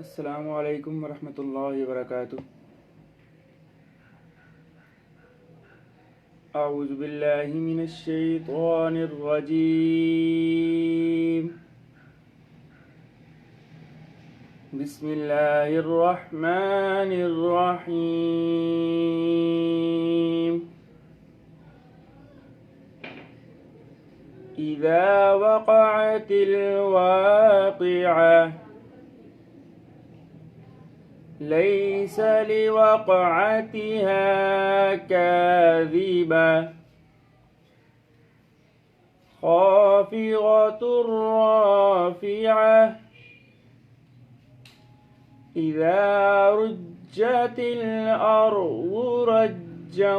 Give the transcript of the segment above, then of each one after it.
السلام علیکم ورحمۃ اللہ وبرکاتہ۔ اعوذ باللہ من الشیطان الرجیم، بسم اللہ الرحمن الرحیم۔ اذا وقعت الواقعہ ليس لوقعتها كاذبة خافضة رافعة إذا رجت الأرض رجا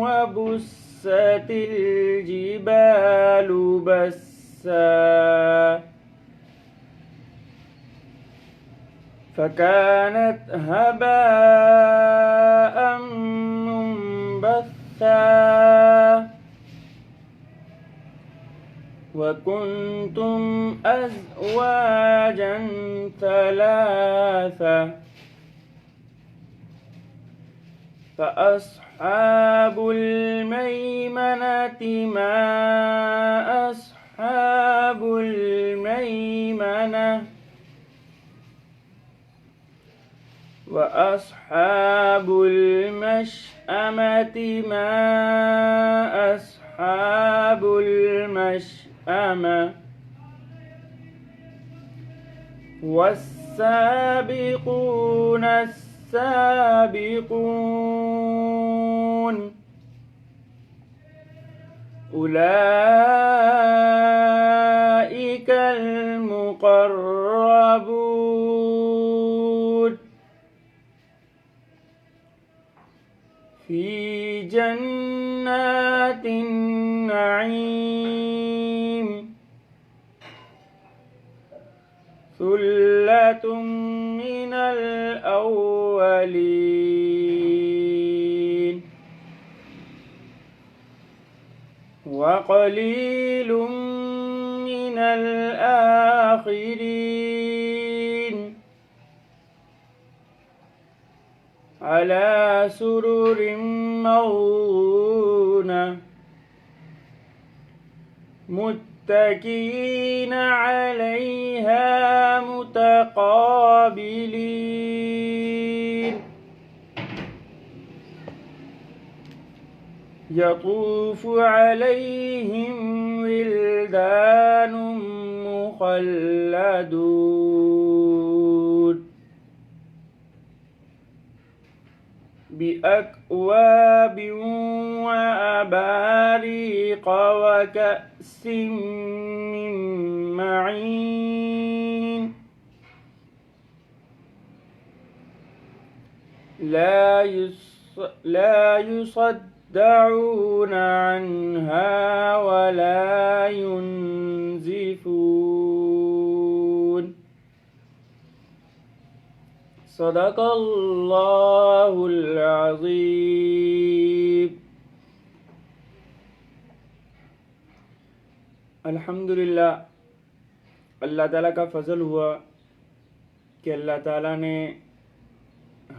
وبست الجبال بسا فكانت هباء منبثا وكنتم أزواجا ثلاثة فأصحاب الميمنة ما أصحاب الميمنة وأصحاب المشأمة ما أصحاب المشأمة والسابقون السابقون أولئك المقربون في جنات النعيم ثلة من الأولين وقليل من الآخرين على سرر موضونة متكئين عليها متقابلين يطوف عليهم ولدان مخلدون بأكواب وأباريق وكأس من معين لا يصدعون عنها ولا ينزفون صدق اللہ العظیم۔ الحمدللہ، اللہ تعالیٰ کا فضل ہوا کہ اللہ تعالیٰ نے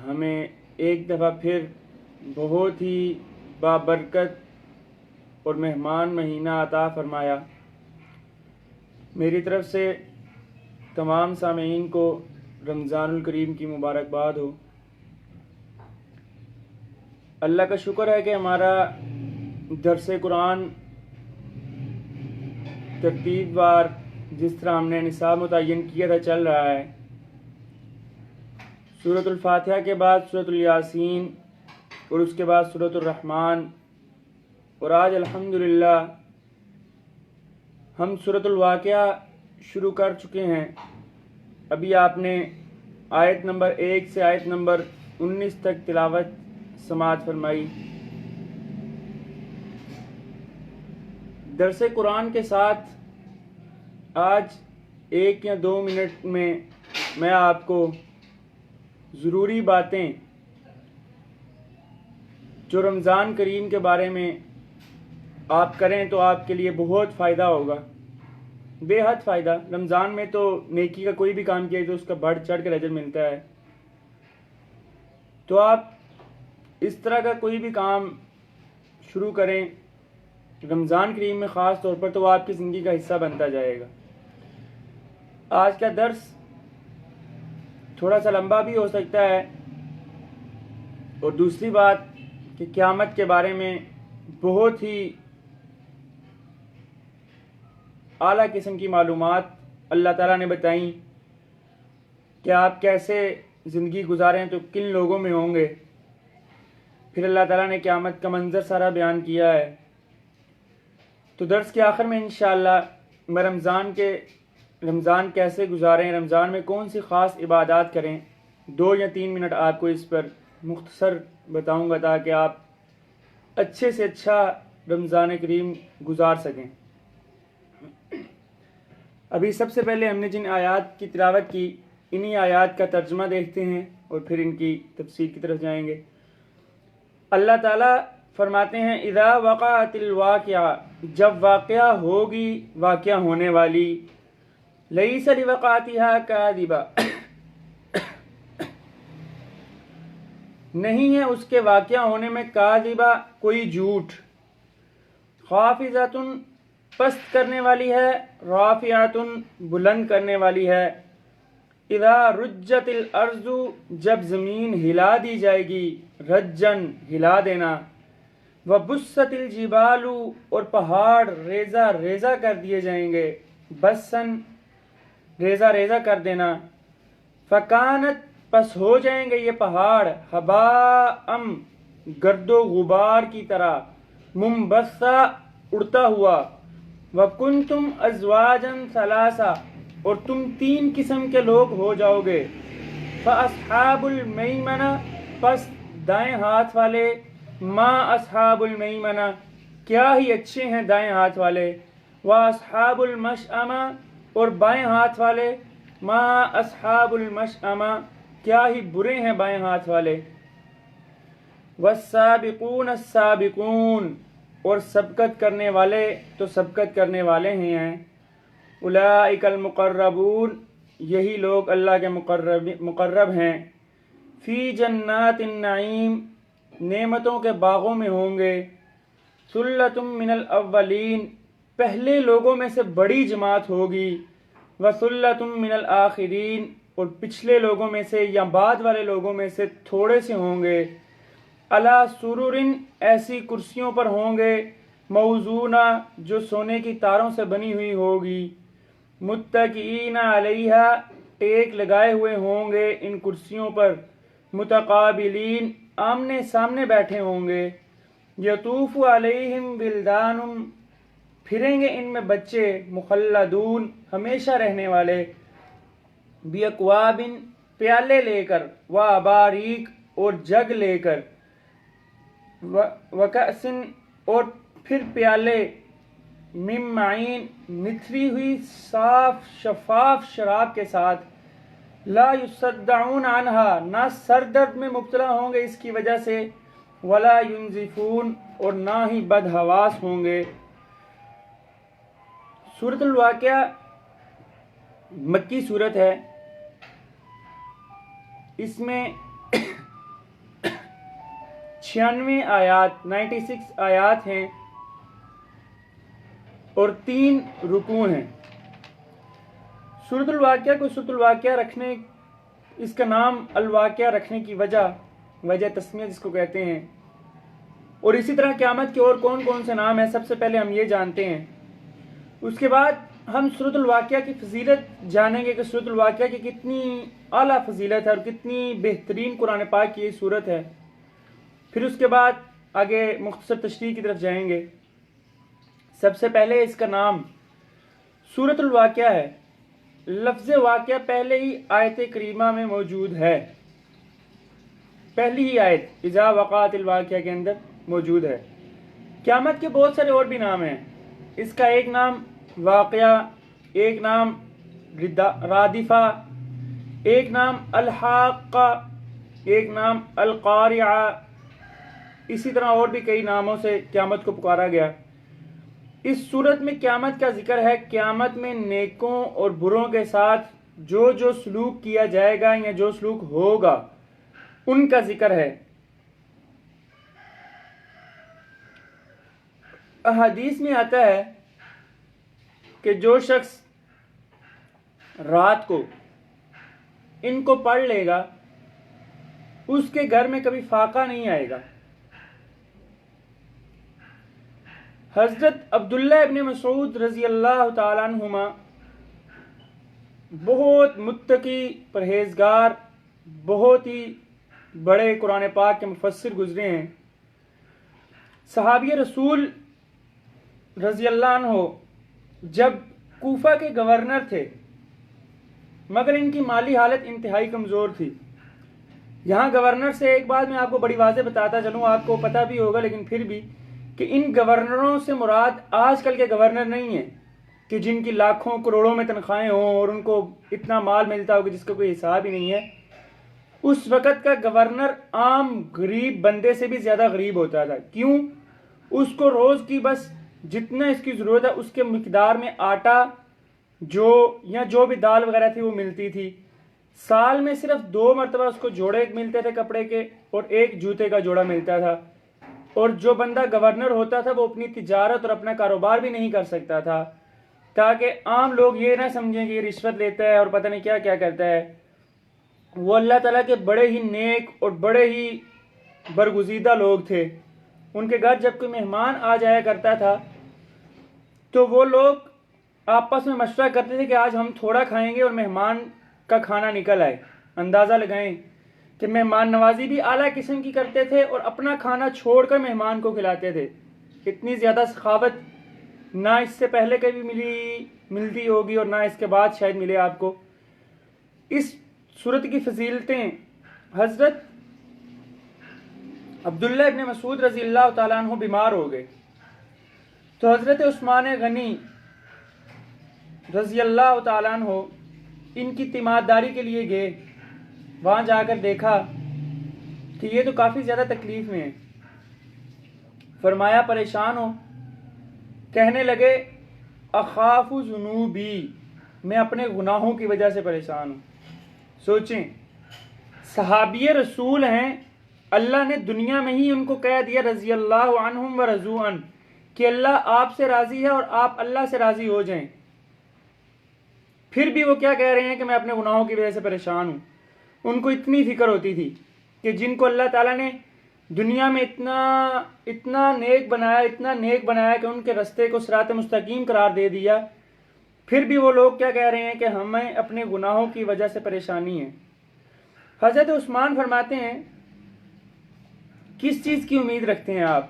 ہمیں ایک دفعہ پھر بہت ہی بابرکت اور مہمان مہینہ عطا فرمایا۔ میری طرف سے تمام سامعین کو رمضان الکریم کی مبارکباد ہو۔ اللہ کا شکر ہے کہ ہمارا درس قرآن ترتیب وار جس طرح ہم نے نصاب متعین کیا تھا چل رہا ہے۔ سورۃ الفاتحہ کے بعد سورۃ الیاسین اور اس کے بعد سورۃ الرحمن، اور آج الحمدللہ ہم سورۃ الواقعہ شروع کر چکے ہیں۔ ابھی آپ نے آیت نمبر 1 سے آیت نمبر 19 تک تلاوت سماعت فرمائی۔ درس قرآن کے ساتھ آج 1 یا 2 منٹ میں آپ کو ضروری باتیں جو رمضان کریم کے بارے میں آپ کریں تو آپ کے لیے بہت فائدہ ہوگا۔ بے حد فائدہ. رمضان میں تو نیکی کا کوئی بھی کام کیا تو اس کا بڑھ چڑھ کر اجر ملتا ہے. تو آپ اس طرح کا کوئی بھی کام شروع کریں رمضان کریم میں خاص طور پر، تو وہ آپ کی زندگی کا حصہ بنتا جائے گا. آج کا درس تھوڑا سا لمبا بھی ہو سکتا ہے، اور دوسری بات کہ قیامت کے بارے میں بہت ہی اعلیٰ قسم کی معلومات اللہ تعالیٰ نے بتائیں کہ آپ کیسے زندگی گزاریں تو کن لوگوں میں ہوں گے. پھر اللہ تعالیٰ نے قیامت کا منظر سارا بیان کیا ہے. تو درس کے آخر میں انشاءاللہ میں رمضان کیسے گزاریں، رمضان میں کون سی خاص عبادات کریں، 2 یا 3 منٹ آپ کو اس پر مختصر بتاؤں گا تاکہ آپ اچھے سے اچھا رمضان کریم گزار سکیں. ابھی سب سے پہلے ہم نے جن آیات کی تلاوت کی انہی آیات کا ترجمہ دیکھتے ہیں اور پھر ان کی تفسیر کی طرف جائیں گے. اللہ تعالیٰ فرماتے ہیں اذا وقعت الواقعہ، جب واقعہ ہوگی واقعہ ہونے والی، لیس لوقعتها کاذبہ، نہیں ہے اس کے واقعہ ہونے میں کاذبہ کوئی جھوٹ، خافضۃ پست کرنے والی ہے، رافعۃ بلند کرنے والی ہے، اذا رجت الارض جب زمین ہلا دی جائے گی، رجن ہلا دینا، وبست الجبال اور پہاڑ ریزہ ریزہ کر دیے جائیں گے، بسن ریزہ ریزہ کر دینا، فکانت پس ہو جائیں گے یہ پہاڑ، ہباءم گرد و غبار کی طرح، منبثا اڑتا ہوا، وکنتم ازواجا ثلاثا اور تم 3 قسم کے لوگ ہو جاؤ گے، فاصحاب المیمنہ پس دائیں ہاتھ والے، ما اصحاب المیمنہ کیا ہی اچھے ہیں دائیں ہاتھ والے، واصحاب المشأمہ اور بائیں ہاتھ والے، ما اصحاب المشأمہ کیا ہی برے ہیں بائیں ہاتھ والے، والسابقون السابقون اور سبقت کرنے والے تو سبقت کرنے والے ہی ہیں، اولئک المقربون یہی لوگ اللہ کے مقرب ہیں، فی جنات النعیم نعمتوں کے باغوں میں ہوں گے، ثلۃ من الاولین پہلے لوگوں میں سے بڑی جماعت ہوگی، وثلۃ من الآخرین اور پچھلے لوگوں میں سے یا بعد والے لوگوں میں سے تھوڑے سے ہوں گے، علی سرر ایسی کرسیوں پر ہوں گے، موضونہ جو سونے کی تاروں سے بنی ہوئی ہوگی، متکئین علیہا ٹیک لگائے ہوئے ہوں گے ان کرسیوں پر، متقابلین آمنے سامنے بیٹھے ہوں گے، یطوف علیہم ولدان پھریں گے ان میں بچے، مخلدون ہمیشہ رہنے والے، باکواب پیالے لے کر، واباریک اور جگ لے کر، وکأس اور پھر پیالے، من معین نتھری ہوئی صاف شفاف شراب کے ساتھ، لا یصدعون عنہا نہ سر درد میں مبتلا ہوں گے اس کی وجہ سے، ولا ینزفون اور نہ ہی بدحواس ہوں گے. سورۃ الواقعہ مکی سورت ہے، اس میں 96 آیات 96 آیات ہیں اور 3 رکوع ہیں. سورۃ الواقعہ کو سورۃ الواقعہ رکھنے، اس کا نام الواقعہ رکھنے کی وجہ تسمیہ جس کو کہتے ہیں، اور اسی طرح قیامت کے اور کون کون سے نام ہیں سب سے پہلے ہم یہ جانتے ہیں. اس کے بعد ہم سورۃ الواقعہ کی فضیلت جانیں گے کہ سورۃ الواقعہ کی کتنی اعلیٰ فضیلت ہے اور کتنی بہترین قرآن پاک کی یہ صورت ہے. پھر اس کے بعد آگے مختصر تشریح کی طرف جائیں گے. سب سے پہلے اس کا نام سورۃ الواقعہ ہے. لفظ واقعہ پہلے ہی آیت کریمہ میں موجود ہے، پہلی ہی آیت اذا وقعت الواقعہ کے اندر موجود ہے. قیامت کے بہت سارے اور بھی نام ہیں. اس کا ایک نام واقعہ، ایک نام رادفہ، ایک نام الحاقہ، ایک نام القارعہ، اسی طرح اور بھی کئی ناموں سے قیامت کو پکارا گیا. اس صورت میں قیامت کا ذکر ہے. قیامت میں نیکوں اور بروں کے ساتھ جو جو سلوک کیا جائے گا یا جو سلوک ہوگا ان کا ذکر ہے. احادیث میں آتا ہے کہ جو شخص رات کو ان کو پڑھ لے گا اس کے گھر میں کبھی فاقہ نہیں آئے گا. حضرت عبداللہ ابن مسعود رضی اللہ تعالیٰ عنہما بہت متقی پرہیزگار بہت ہی بڑے قرآن پاک کے مفسر گزرے ہیں. صحابی رسول رضی اللہ عنہ جب کوفہ کے گورنر تھے مگر ان کی مالی حالت انتہائی کمزور تھی. یہاں گورنر سے ایک بات میں آپ کو بڑی واضح بتاتا چلوں, آپ کو پتہ بھی ہوگا لیکن پھر بھی, کہ ان گورنروں سے مراد آج کل کے گورنر نہیں ہیں کہ جن کی لاکھوں کروڑوں میں تنخواہیں ہوں اور ان کو اتنا مال ملتا ہو کہ جس کا کوئی حساب ہی نہیں ہے. اس وقت کا گورنر عام غریب بندے سے بھی زیادہ غریب ہوتا تھا. کیوں؟ اس کو روز کی بس جتنا اس کی ضرورت ہے اس کے مقدار میں آٹا جو بھی دال وغیرہ تھی وہ ملتی تھی. سال میں صرف 2 مرتبہ اس کو جوڑے ملتے تھے کپڑے کے اور ایک جوتے کا جوڑا ملتا تھا. اور جو بندہ گورنر ہوتا تھا وہ اپنی تجارت اور اپنا کاروبار بھی نہیں کر سکتا تھا تاکہ عام لوگ یہ نہ سمجھیں کہ یہ رشوت لیتا ہے اور پتہ نہیں کیا کیا کرتا ہے. وہ اللہ تعالیٰ کے بڑے ہی نیک اور بڑے ہی برگزیدہ لوگ تھے. ان کے گھر جب کوئی مہمان آ جایا کرتا تھا تو وہ لوگ آپس میں مشورہ کرتے تھے کہ آج ہم تھوڑا کھائیں گے اور مہمان کا کھانا نکل آئے. اندازہ لگائیں کہ مہمان نوازی بھی اعلیٰ قسم کی کرتے تھے اور اپنا کھانا چھوڑ کر مہمان کو کھلاتے تھے. اتنی زیادہ سخاوت نہ اس سے پہلے کبھی ملتی ہوگی اور نہ اس کے بعد شاید ملے آپ کو. اس صورت کی فضیلتیں حضرت عبداللہ ابن مسعود رضی اللہ تعالیٰ عنہ بیمار ہو گئے تو حضرت عثمان غنی رضی اللہ تعالیٰ عنہ ان کی تیمارداری کے لیے گئے. وہاں جا کر دیکھا کہ یہ تو کافی زیادہ تکلیف میں ہے. فرمایا پریشان ہو؟ کہنے لگے اخاف ذنوبی, میں اپنے گناہوں کی وجہ سے پریشان ہوں. سوچیں, صحابی رسول ہیں, اللہ نے دنیا میں ہی ان کو کہہ دیا رضی اللہ عنہم و رضوا عنہ کہ اللہ آپ سے راضی ہے اور آپ اللہ سے راضی ہو جائیں. پھر بھی وہ کیا کہہ رہے ہیں کہ میں اپنے گناہوں کی وجہ سے پریشان ہوں. ان کو اتنی فکر ہوتی تھی کہ جن کو اللہ تعالیٰ نے دنیا میں اتنا نیک بنایا کہ ان کے رستے کو صراط مستقیم قرار دے دیا, پھر بھی وہ لوگ کیا کہہ رہے ہیں کہ ہمیں اپنے گناہوں کی وجہ سے پریشانی ہے. حضرت عثمان فرماتے ہیں کس چیز کی امید رکھتے ہیں آپ؟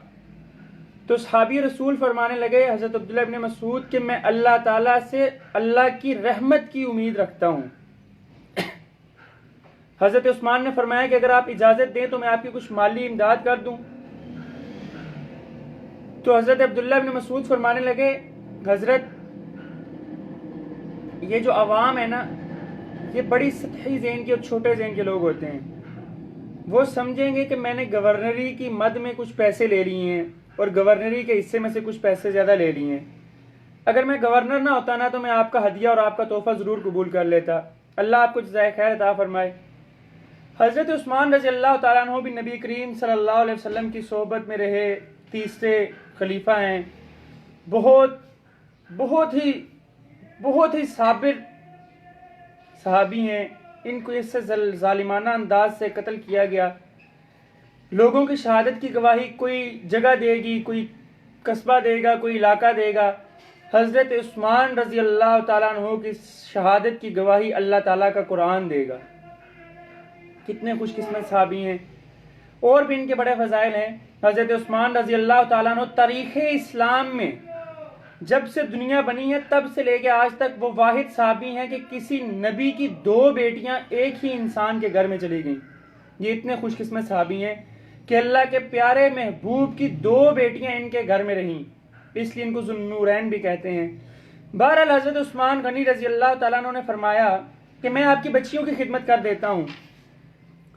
تو صحابی رسول فرمانے لگے حضرت عبداللہ ابن مسعود کہ میں اللہ تعالیٰ سے اللہ کی رحمت کی امید رکھتا ہوں. حضرت عثمان نے فرمایا کہ اگر آپ اجازت دیں تو میں آپ کی کچھ مالی امداد کر دوں. تو حضرت عبداللہ ابن مسعود فرمانے لگے حضرت یہ جو عوام ہے نا یہ بڑی سطحی ذہن کے اور چھوٹے ذہن کے لوگ ہوتے ہیں. وہ سمجھیں گے کہ میں نے گورنری کی مد میں کچھ پیسے لے لیے ہیں اور گورنری کے حصے میں سے کچھ پیسے زیادہ لے لیے ہیں. اگر میں گورنر نہ ہوتا نا تو میں آپ کا ہدیہ اور آپ کا تحفہ ضرور قبول کر لیتا. اللہ آپ کو جزائے خیر عطا فرمائے. حضرت عثمان رضی اللہ تعالیٰ عنہ بھی نبی کریم صلی اللہ علیہ وسلم کی صحبت میں رہے تیسرے خلیفہ ہیں. بہت ہی صابر صحابی ہیں. ان کو اس سے ظالمانہ انداز سے قتل کیا گیا. لوگوں کی شہادت کی گواہی کوئی جگہ دے گی, کوئی قصبہ دے گا, کوئی علاقہ دے گا. حضرت عثمان رضی اللہ تعالیٰ عنہ کی شہادت کی گواہی اللہ تعالیٰ کا قرآن دے گا. کتنے خوش قسمت صحابی ہیں. اور بھی ان کے بڑے فضائل ہیں. حضرت عثمان رضی اللہ تعالیٰ عنہ تاریخ اسلام میں جب سے دنیا بنی ہے تب سے لے کے آج تک وہ واحد صحابی ہیں کہ کسی نبی کی 2 بیٹیاں ایک ہی انسان کے گھر میں چلی گئیں. یہ اتنے خوش قسمت صحابی ہیں کہ اللہ کے پیارے محبوب کی 2 بیٹیاں ان کے گھر میں رہیں, اس لیے ان کو ذو النورین بھی کہتے ہیں. بہرحال حضرت عثمان غنی رضی اللہ تعالیٰ عنہ نے فرمایا کہ میں آپ کی بچیوں کی خدمت کر دیتا ہوں.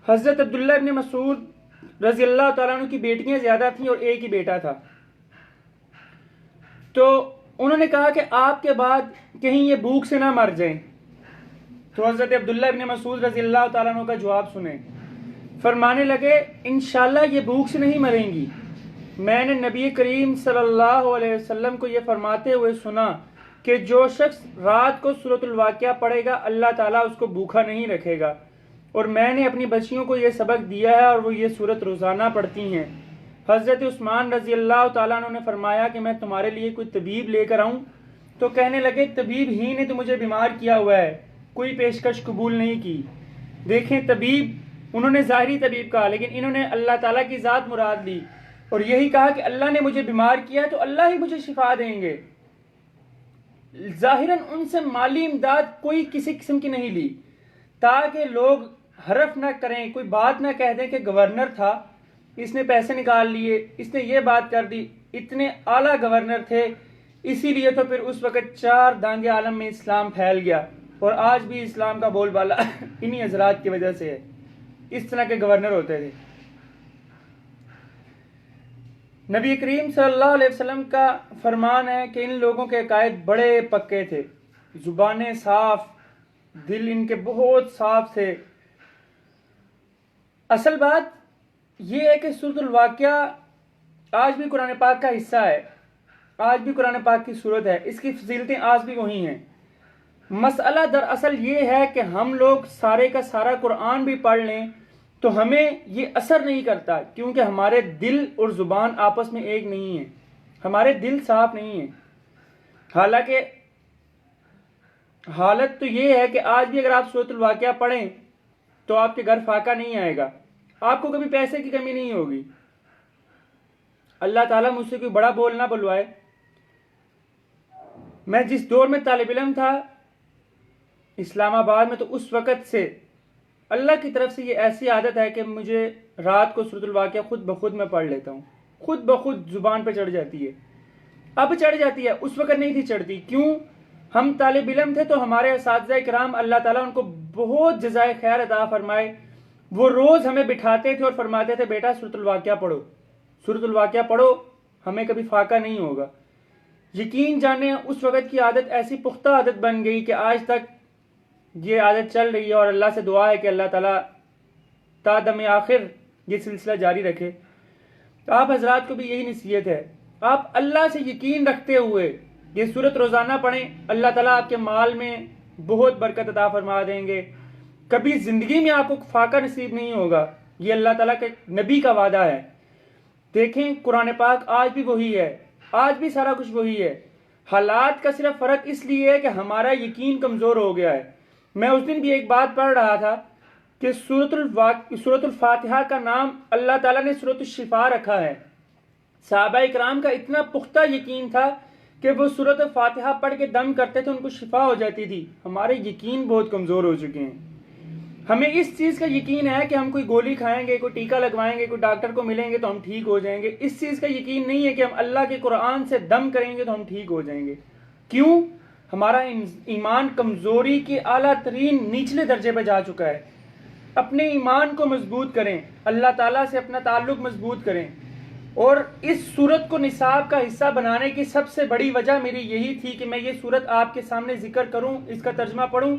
حضرت عبداللہ ابن مسعود رضی اللہ تعالیٰ عنہ کی بیٹیاں زیادہ تھیں اور ایک ہی بیٹا تھا. تو انہوں نے کہا کہ آپ کے بعد کہیں یہ بھوک سے نہ مر جائیں. تو حضرت عبداللہ ابن مسعود رضی اللہ تعالیٰ عنہ کا جواب سنیں. فرمانے لگے انشاءاللہ یہ بھوک سے نہیں مریں گی. میں نے نبی کریم صلی اللہ علیہ وسلم کو یہ فرماتے ہوئے سنا کہ جو شخص رات کو سورۃ الواقعہ پڑھے گا اللہ تعالیٰ اس کو بھوکا نہیں رکھے گا. اور میں نے اپنی بچیوں کو یہ سبق دیا ہے اور وہ یہ سورت روزانہ پڑھتی ہیں. حضرت عثمان رضی اللہ تعالیٰ عنہ نے فرمایا کہ میں تمہارے لیے کوئی طبیب لے کر آؤں؟ تو کہنے لگے طبیب ہی نے تو مجھے بیمار کیا ہوا ہے، کوئی پیشکش قبول نہیں کی. دیکھیں طبیب، انہوں نے ظاہری طبیب کہا لیکن انہوں نے اللہ تعالیٰ کی ذات مراد لی اور یہی کہا کہ اللہ نے مجھے بیمار کیا تو اللہ ہی مجھے شفا دیں گے. ظاہراً ان سے مالی امداد کوئی کسی قسم کی نہیں لی تاکہ لوگ حرف نہ کریں، کوئی بات نہ کہہ دیں کہ گورنر تھا اس نے پیسے نکال لیے، اس نے یہ بات کر دی. اتنے اعلیٰ گورنر تھے، اسی لیے تو پھر اس وقت 4 دانگے عالم میں اسلام پھیل گیا اور آج بھی اسلام کا بول بالا انہی حضرات کی وجہ سے ہے. اس طرح کے گورنر ہوتے تھے. نبی کریم صلی اللہ علیہ وسلم کا فرمان ہے کہ ان لوگوں کے عقائد بڑے پکے تھے، زبانیں صاف، دل ان کے بہت صاف تھے. اصل بات یہ ہے کہ سورۃ الواقعہ آج بھی قرآن پاک کا حصہ ہے، آج بھی قرآن پاک کی صورت ہے، اس کی فضیلتیں آج بھی وہی ہیں. مسئلہ دراصل یہ ہے کہ ہم لوگ سارے کا سارا قرآن بھی پڑھ لیں تو ہمیں یہ اثر نہیں کرتا کیونکہ ہمارے دل اور زبان آپس میں ایک نہیں ہیں، ہمارے دل صاف نہیں ہیں. حالانکہ حالت تو یہ ہے کہ آج بھی اگر آپ سورۃ الواقعہ پڑھیں تو آپ کے گھر فاقہ نہیں آئے گا، آپ کو کبھی پیسے کی کمی نہیں ہوگی. اللہ تعالیٰ مجھ سے کوئی بڑا بول نہ بلوائے. میں جس دور میں طالب علم تھا اسلام آباد میں، تو اس وقت سے اللہ کی طرف سے یہ ایسی عادت ہے کہ مجھے رات کو سورۃ الواقعہ خود بخود میں پڑھ لیتا ہوں، خود بخود زبان پہ چڑھ جاتی ہے. اب چڑھ جاتی ہے، اس وقت نہیں تھی چڑھتی. کیوں؟ ہم طالب علم تھے تو ہمارے اساتذہ کرام اللہ تعالیٰ ان کو بہت جزائے خیر عطا فرمائے، وہ روز ہمیں بٹھاتے تھے اور فرماتے تھے بیٹا سورۃ الواقعہ پڑھو، سورۃ الواقعہ پڑھو، ہمیں کبھی فاقہ نہیں ہوگا. یقین جانیں اس وقت کی عادت ایسی پختہ عادت بن گئی کہ آج تک یہ عادت چل رہی ہے اور اللہ سے دعا ہے کہ اللہ تعالیٰ تا دم آخر یہ سلسلہ جاری رکھے. تو آپ حضرات کو بھی یہی نصیحت ہے، آپ اللہ سے یقین رکھتے ہوئے یہ سورت روزانہ پڑھیں، اللہ تعالیٰ آپ کے مال میں بہت برکت عطا فرما دیں گے. کبھی زندگی میں آپ کو فاقہ نصیب نہیں ہوگا، یہ اللہ تعالیٰ کے نبی کا وعدہ ہے. دیکھیں قرآن پاک آج بھی وہی ہے، آج بھی سارا کچھ وہی ہے. حالات کا صرف فرق اس لیے ہے کہ ہمارا یقین کمزور ہو گیا ہے. میں اس دن بھی ایک بات پڑھ رہا تھا کہ سورۃ الفاتحہ کا نام اللہ تعالیٰ نے سورۃ الشفا رکھا ہے. صحابہ اکرام کا اتنا پختہ یقین تھا کہ وہ سورۃ الفاتحہ پڑھ کے دم کرتے تھے، ان کو شفا ہو جاتی تھی. ہمارے یقین بہت کمزور ہو چکے ہیں. ہمیں اس چیز کا یقین ہے کہ ہم کوئی گولی کھائیں گے، کوئی ٹیکہ لگوائیں گے، کوئی ڈاکٹر کو ملیں گے تو ہم ٹھیک ہو جائیں گے. اس چیز کا یقین نہیں ہے کہ ہم اللہ کے قرآن سے دم کریں گے تو ہم ٹھیک ہو جائیں گے. کیوں؟ ہمارا ایمان کمزوری کے اعلیٰ ترین نچلے درجے پہ جا چکا ہے. اپنے ایمان کو مضبوط کریں، اللہ تعالیٰ سے اپنا تعلق مضبوط کریں. اور اس صورت کو نصاب کا حصہ بنانے کی سب سے بڑی وجہ میری یہی تھی کہ میں یہ صورت آپ کے سامنے ذکر کروں، اس کا ترجمہ پڑھوں.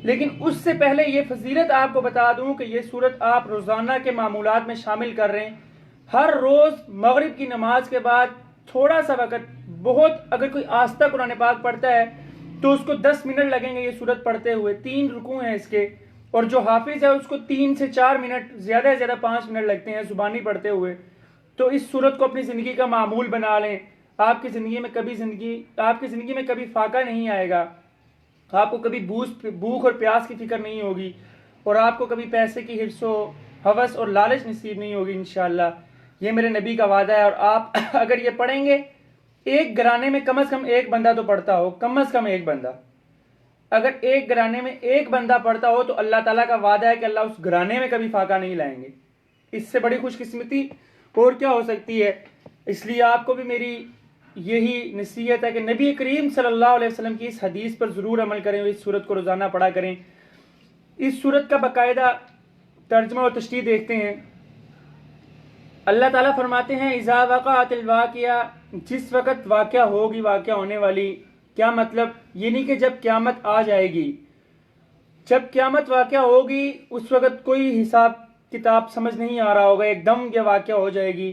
لیکن اس سے پہلے یہ فضیلت آپ کو بتا دوں کہ یہ صورت آپ روزانہ کے معمولات میں شامل کر رہے ہیں. ہر روز مغرب کی نماز کے بعد تھوڑا سا وقت، بہت اگر کوئی آستہ قرآن پاک پڑھتا ہے تو اس کو 10 منٹ لگیں گے یہ صورت پڑھتے ہوئے. 3 رکوع ہیں اس کے، اور جو حافظ ہے اس کو 3 سے 4 منٹ، زیادہ سے زیادہ 5 منٹ لگتے ہیں زبانی پڑھتے ہوئے. تو اس صورت کو اپنی زندگی کا معمول بنا لیں. آپ کی زندگی میں کبھی فاقہ نہیں آئے گا، آپ کو کبھی بھوک اور پیاس کی فکر نہیں ہوگی، اور آپ کو کبھی پیسے کی حرص و ہوس اور لالچ نصیب نہیں ہوگی انشاءاللہ. یہ میرے نبی کا وعدہ ہے. اور آپ اگر یہ پڑھیں گے، ایک گھرانے میں کم از کم ایک بندہ تو پڑھتا ہو، کم از کم ایک بندہ. اگر ایک گھرانے میں ایک بندہ پڑھتا ہو تو اللہ تعالیٰ کا وعدہ ہے کہ اللہ اس گھرانے میں کبھی فاقہ نہیں لائیں گے. اس سے بڑی خوش قسمتی اور کیا ہو سکتی ہے؟ اس لیے آپ کو بھی میری یہی نصیحت ہے کہ نبی کریم صلی اللہ علیہ وسلم کی اس حدیث پر ضرور عمل کریں اور اس صورت کو روزانہ پڑھا کریں. اس صورت کا باقاعدہ ترجمہ اور تشریح دیکھتے ہیں. اللہ تعالیٰ فرماتے ہیں اذا وقعت الواقعہ جس وقت واقعہ ہوگی، واقعہ ہونے والی، کیا مطلب؟ یہ نہیں کہ جب قیامت آ جائے گی، جب قیامت واقعہ ہوگی اس وقت کوئی حساب کتاب سمجھ نہیں آ رہا ہوگا، ایک دم یہ واقعہ ہو جائے گی۔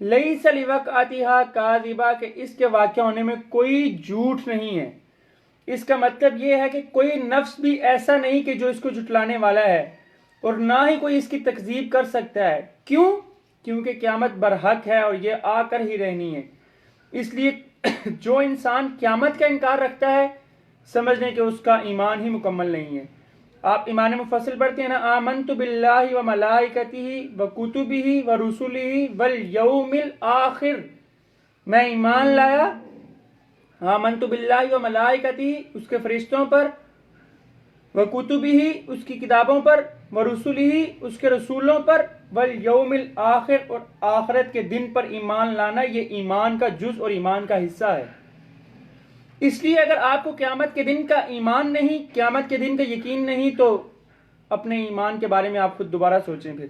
لیس لوقعتھا کاذبہ، کہ اس کے واقعہ ہونے میں کوئی جھوٹ نہیں ہے۔ اس کا مطلب یہ ہے کہ کوئی نفس بھی ایسا نہیں کہ جو اس کو جھٹلانے والا ہے، اور نہ ہی کوئی اس کی تکذیب کر سکتا ہے۔ کیوں؟ کیونکہ قیامت برحق ہے اور یہ آ کر ہی رہنی ہے۔ اس لیے جو انسان قیامت کا انکار رکھتا ہے، سمجھ لیں کہ اس کا ایمان ہی مکمل نہیں ہے۔ آپ ایمان مفصل پڑھتے ہیں نا، آمنت باللہ و ملائکتہ و کتبہ و رسلہ والیوم الآخر، میں ایمان لایا آمنت باللہ و ملائکتہ، اس کے فرشتوں پر، و کتبہ، اس کی کتابوں پر، و رسلہ، اس کے رسولوں پر، والیوم الآخر، اور آخرت کے دن پر ایمان لانا یہ ایمان کا جز اور ایمان کا حصہ ہے۔ اس لیے اگر آپ کو قیامت کے دن کا ایمان نہیں، قیامت کے دن کا یقین نہیں، تو اپنے ایمان کے بارے میں آپ خود دوبارہ سوچیں۔ پھر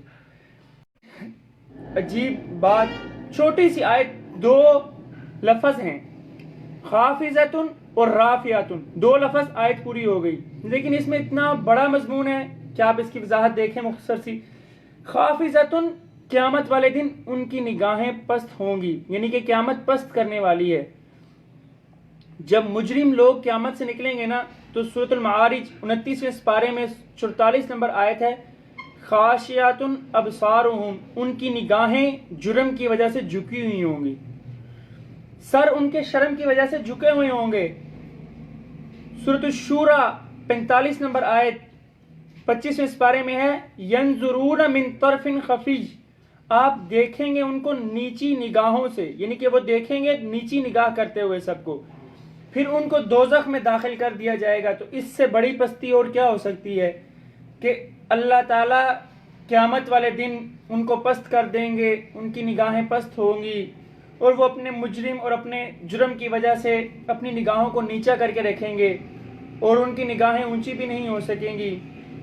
عجیب بات، چھوٹی سی آیت، دو لفظ ہیں، خافضۃ اور رافعۃ، دو لفظ آیت پوری ہو گئی، لیکن اس میں اتنا بڑا مضمون ہے کہ آپ اس کی وضاحت دیکھیں مختصر سی۔ خافضۃ، قیامت والے دن ان کی نگاہیں پست ہوں گی، یعنی کہ قیامت پست کرنے والی ہے۔ جب مجرم لوگ قیامت سے نکلیں گے نا، تو سورۃ المعارج 29ویں سپارے میں 44 نمبر آیت ہے، خاشعۃ ابصارہم، ان کی نگاہیں جرم کی وجہ سے جھکی ہوئی ہوں گی، سر ان کے شرم کی وجہ سے جھکے ہوئے ہوں گے۔ سورۃ الشورى 45 نمبر آیت 25ویں سپارے میں ہے، ینظرون من طرف خفی، آپ دیکھیں گے ان کو نیچی نگاہوں سے، یعنی کہ وہ دیکھیں گے نیچی نگاہ کرتے ہوئے سب کو، پھر ان کو دوزخ میں داخل کر دیا جائے گا۔ تو اس سے بڑی پستی اور کیا ہو سکتی ہے کہ اللہ تعالیٰ قیامت والے دن ان کو پست کر دیں گے، ان کی نگاہیں پست ہوں گی، اور وہ اپنے مجرم اور اپنے جرم کی وجہ سے اپنی نگاہوں کو نیچا کر کے رکھیں گے، اور ان کی نگاہیں اونچی بھی نہیں ہو سکیں گی۔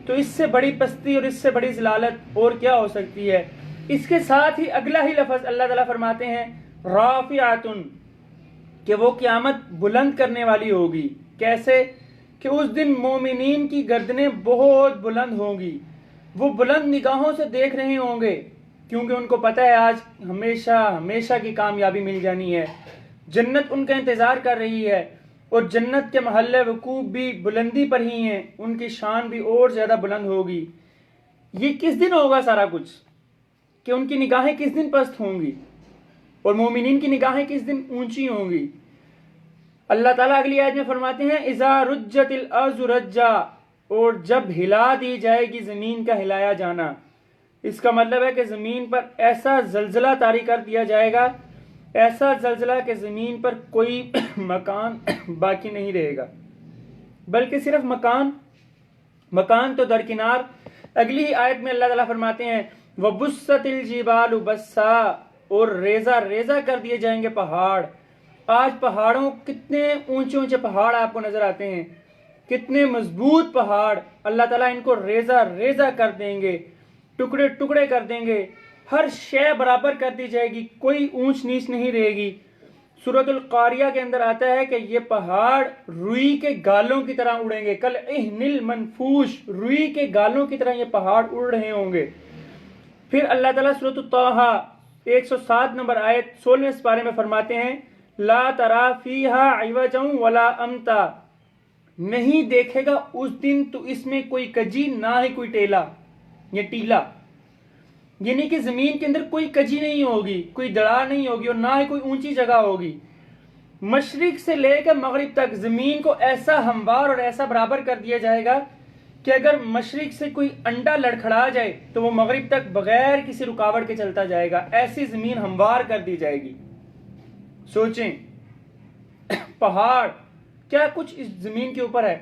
تو اس سے بڑی پستی اور اس سے بڑی ذلالت اور کیا ہو سکتی ہے؟ اس کے ساتھ ہی اگلا ہی لفظ اللہ تعالیٰ فرماتے ہیں، رافعۃ، کہ وہ قیامت بلند کرنے والی ہوگی۔ کیسے؟ کہ اس دن مومنین کی گردنیں بہت بلند ہوں گی، وہ بلند نگاہوں سے دیکھ رہے ہوں گے، کیونکہ ان کو پتہ ہے آج ہمیشہ ہمیشہ کی کامیابی مل جانی ہے، جنت ان کا انتظار کر رہی ہے، اور جنت کے محل وقوع بھی بلندی پر ہی ہیں، ان کی شان بھی اور زیادہ بلند ہوگی۔ یہ کس دن ہوگا سارا کچھ؟ کہ ان کی نگاہیں کس دن پست ہوں گی اور مومنین کی نگاہیں کس دن اونچی ہوں گی؟ اللہ تعالیٰ اگلی آیت میں فرماتے ہیں، اذا رجت الارض رجا، اور جب ہلا دی جائے گی زمین کا ہلایا جانا۔ اس کا مطلب ہے کہ زمین پر ایسا زلزلہ طاری کر دیا جائے گا، ایسا زلزلہ کہ زمین پر کوئی مکان باقی نہیں رہے گا، بلکہ صرف مکان تو درکنار۔ اگلی ہی آیت میں اللہ تعالیٰ فرماتے ہیں، وَبُسَّتِ الْجِبَالُ بَسًّا، اور ریزہ ریزہ کر دیے جائیں گے پہاڑ۔ آج پہاڑوں، کتنے اونچے اونچے پہاڑ آپ کو نظر آتے ہیں، کتنے مضبوط پہاڑ، اللہ تعالیٰ ان کو ریزہ ریزہ کر دیں گے، ٹکڑے ٹکڑے کر دیں گے، ہر شے برابر کر دی جائے گی، کوئی اونچ نیچ نہیں رہے گی۔ سورۃ القاریہ کے اندر آتا ہے کہ یہ پہاڑ روئی کے گالوں کی طرح اڑیں گے، کالعہن المنفوش، روئی کے گالوں کی طرح یہ پہاڑ اڑ رہے ہوں گے۔ پھر اللہ تعالیٰ سورۃ الطٰہٰ 107 نمبر آیت 16ویں سپارے میں فرماتے ہیں، لا تری فیہا عوجا ولا امتا، نہیں دیکھے گا اس دن تو اس میں کوئی کجی نہ ہی کوئی ٹیلا یا ٹیلا، یعنی کہ زمین کے اندر کوئی کجی نہیں ہوگی، کوئی دڑا نہیں ہوگی، اور نہ ہی کوئی اونچی جگہ ہوگی۔ مشرق سے لے کر مغرب تک زمین کو ایسا ہموار اور ایسا برابر کر دیا جائے گا کہ اگر مشرق سے کوئی انڈا لڑکھڑا جائے تو وہ مغرب تک بغیر کسی رکاوٹ کے چلتا جائے گا، ایسی زمین ہموار کر دی جائے گی۔ سوچیں، پہاڑ کیا کچھ اس زمین کے اوپر ہے،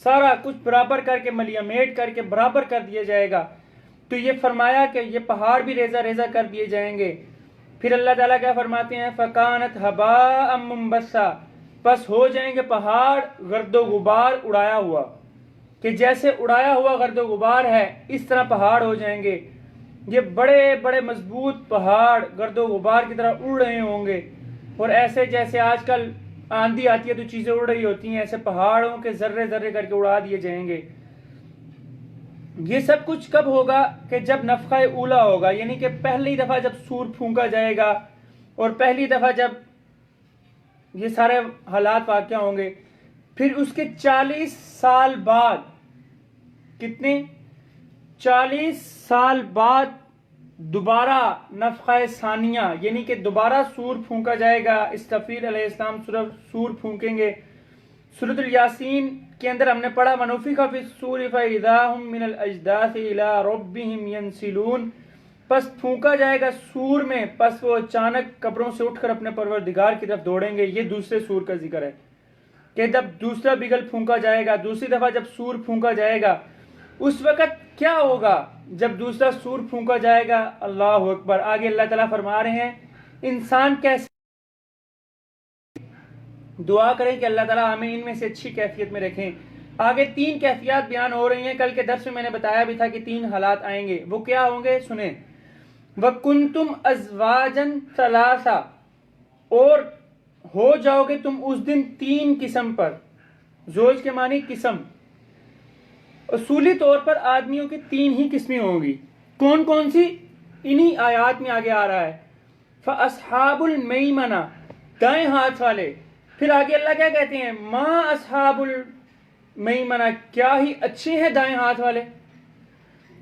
سارا کچھ برابر کر کے ملیامیٹ کر کے برابر کر دیا جائے گا۔ تو یہ فرمایا کہ یہ پہاڑ بھی ریزہ ریزہ کر دیے جائیں گے۔ پھر اللہ تعالیٰ کیا فرماتے ہیں، فَكَانَتْ هَبَاءً مُنبَثًّا، پس ہو جائیں گے پہاڑ گرد و غبار اڑایا ہوا، کہ جیسے اڑایا ہوا گرد و غبار ہے اس طرح پہاڑ ہو جائیں گے۔ یہ بڑے بڑے مضبوط پہاڑ گرد و غبار کی طرح اڑ رہے ہوں گے، اور ایسے جیسے آج کل آندھی آتی ہے تو چیزیں اڑ رہی ہوتی ہیں، ایسے پہاڑوں کے ذرے ذرے کر کے اڑا دیے جائیں گے۔ یہ سب کچھ کب ہوگا؟ کہ جب نفخہ اولا ہوگا، یعنی کہ پہلی دفعہ جب سور پھونکا جائے گا اور پہلی دفعہ جب یہ سارے حالات واقع ہوں گے، پھر اس کے 40 سال بعد، کتنے؟ 40 سال بعد دوبارہ نفخہ ثانیہ، یعنی کہ دوبارہ سور پھونکا جائے گا۔ اسرافیل علیہ السلام سور پھونکیں گے۔ سورۃ الیاسین کے اندر ہم نے پڑھا وَنُفِخَ فِی الصُّورِ فَإِذَا هُم مِّنَ الْأَجْدَاثِ إِلَىٰ رَبِّهِمْ يَنْسِلُونَ، پس پھونکا جائے گا سور میں، پس وہ اچانک قبروں سے اٹھ کر اپنے پروردگار کی طرف دوڑیں گے۔ یہ دوسرے سور کا ذکر ہے کہ جب دوسرا بگل پھونکا جائے گا، دوسری دفعہ جب سور پھونکا جائے گا، اس وقت کیا ہوگا جب دوسرا سور پھونکا جائے گا؟ اللہ اکبر۔ آگے اللہ تعالیٰ فرما رہے ہیں انسان کیسے، دعا کریں کہ اللہ تعالیٰ ہمیں ان میں سے اچھی کیفیت میں رکھیں۔ آگے 3 کیفیات بیان ہو رہی ہیں، کل کے درس میں میں نے بتایا بھی تھا کہ 3 حالات آئیں گے، وہ کیا ہوں گے؟ سنیں۔ وَكُنْتُمْ أَزْوَاجًا ثَلَاثًا، اور ہو جاؤ گے تم اس دن 3 قسم پر۔ زوج کے معنی قسم، اصولی طور پر آدمیوں کی 3 ہی قسمیں ہوں گی۔ کون کون سی؟ انہی آیات میں آگے آ رہا ہے فَأَصْحَابُ الْمَيْمَنَةِ، دائیں ہاتھ والے۔ پھر آگے اللہ کیا کہتے ہیں؟ مَا أَصْحَابُ الْمَيْمَنَةِ، کیا ہی اچھے ہیں دائیں ہاتھ والے۔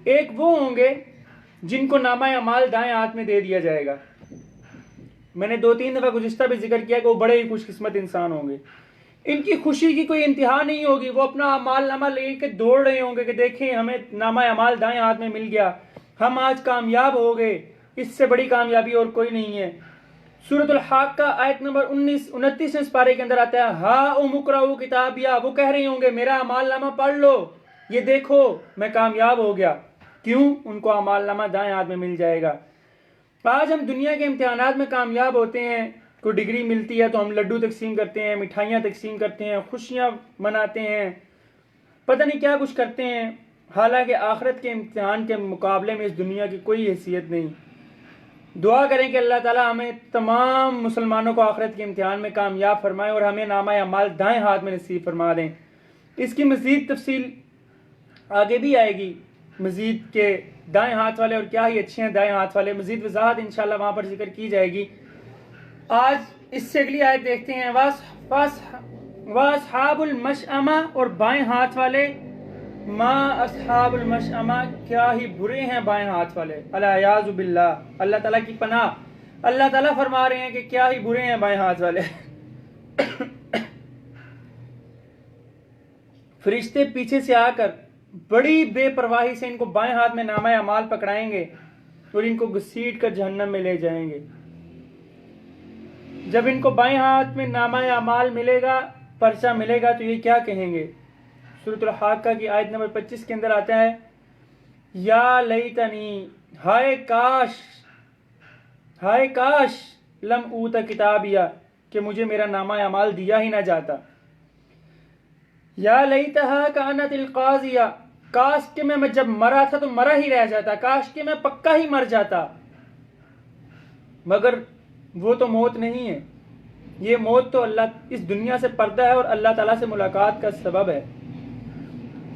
ایک وہ ہوں گے جن کو نامہ اعمال دائیں ہاتھ میں دے دیا جائے گا۔ میں نے 2-3 دفعہ گزشتہ بھی ذکر کیا کہ وہ بڑے ہی خوش قسمت انسان ہوں گے، ان کی خوشی کی کوئی انتہا نہیں ہوگی۔ وہ اپنا اعمال نامہ لے کے دوڑ رہے ہوں گے کہ دیکھیں ہمیں نامہ اعمال دائیں ہاتھ میں مل گیا، ہم آج کامیاب ہو گئے، اس سے بڑی کامیابی اور کوئی نہیں ہے۔ سورۃ الحاقہ آیت نمبر 29 اس پارے کے اندر آتا ہے ہاؤم اقرؤوا کتابیہ، وہ کہہ رہے ہوں گے میرا اعمال نامہ پڑھ لو، یہ دیکھو میں کامیاب ہو گیا۔ کیوں؟ ان کو اعمال نامہ دائیں ہاتھ میں مل جائے گا۔ آج ہم دنیا کے امتحانات میں کامیاب ہوتے ہیں، کوئی ڈگری ملتی ہے تو ہم لڈو تقسیم کرتے ہیں، مٹھائیاں تقسیم کرتے ہیں، خوشیاں مناتے ہیں، پتہ نہیں کیا کچھ کرتے ہیں، حالانکہ آخرت کے امتحان کے مقابلے میں اس دنیا کی کوئی حیثیت نہیں۔ دعا کریں کہ اللہ تعالیٰ ہمیں تمام مسلمانوں کو آخرت کے امتحان میں کامیاب فرمائے اور ہمیں نامہ اعمال دائیں ہاتھ میں نصیب فرما دیں۔ اس کی مزید تفصیل آگے بھی آئے گی، مزید کے دائیں ہاتھ والے اور کیا ہی اچھے ہیں دائیں ہاتھ والے، مزید وضاحت انشاءاللہ وہاں پر ذکر کی جائے گی۔ آج اس سے اگلی آیت دیکھتے ہیں وَأَصْحَابُ الْمَشْأَمَةِ، اور بائیں ہاتھ والے، مَا أَصْحَابُ الْمَشْأَمَةِ، کیا ہی برے ہیں بائیں ہاتھ والے، العیاذ باللہ، اللہ تعالیٰ کی پناہ۔ اللہ تعالیٰ فرما رہے ہیں کہ کیا ہی برے ہیں بائیں ہاتھ والے۔ فرشتے پیچھے سے آ کر بڑی بے پرواہی سے ان کو بائیں ہاتھ میں نامہ اعمال پکڑائیں گے اور ان کو گھسیٹ کر جہنم میں لے جائیں گے۔ جب ان کو بائیں ہاتھ میں نامہ اعمال ملے گا، پرچہ ملے گا، تو یہ کیا کہیں گے؟ سورۃ الحاقہ کی آیت نمبر 25 کے اندر آتا ہے یا لیتنی، ہائے کاش، ہائے کاش، لم اوت کتابیہ، کہ مجھے میرا نامہ اعمال دیا ہی نہ جاتا۔ یا لیتہا کانت القاضیہ، کاش کہ میں جب مرا تھا تو مرا ہی رہ جاتا، کاش کہ میں پکا ہی مر جاتا۔ مگر وہ تو موت نہیں ہے، یہ موت تو اللہ اس دنیا سے پردہ ہے اور اللہ تعالیٰ سے ملاقات کا سبب ہے۔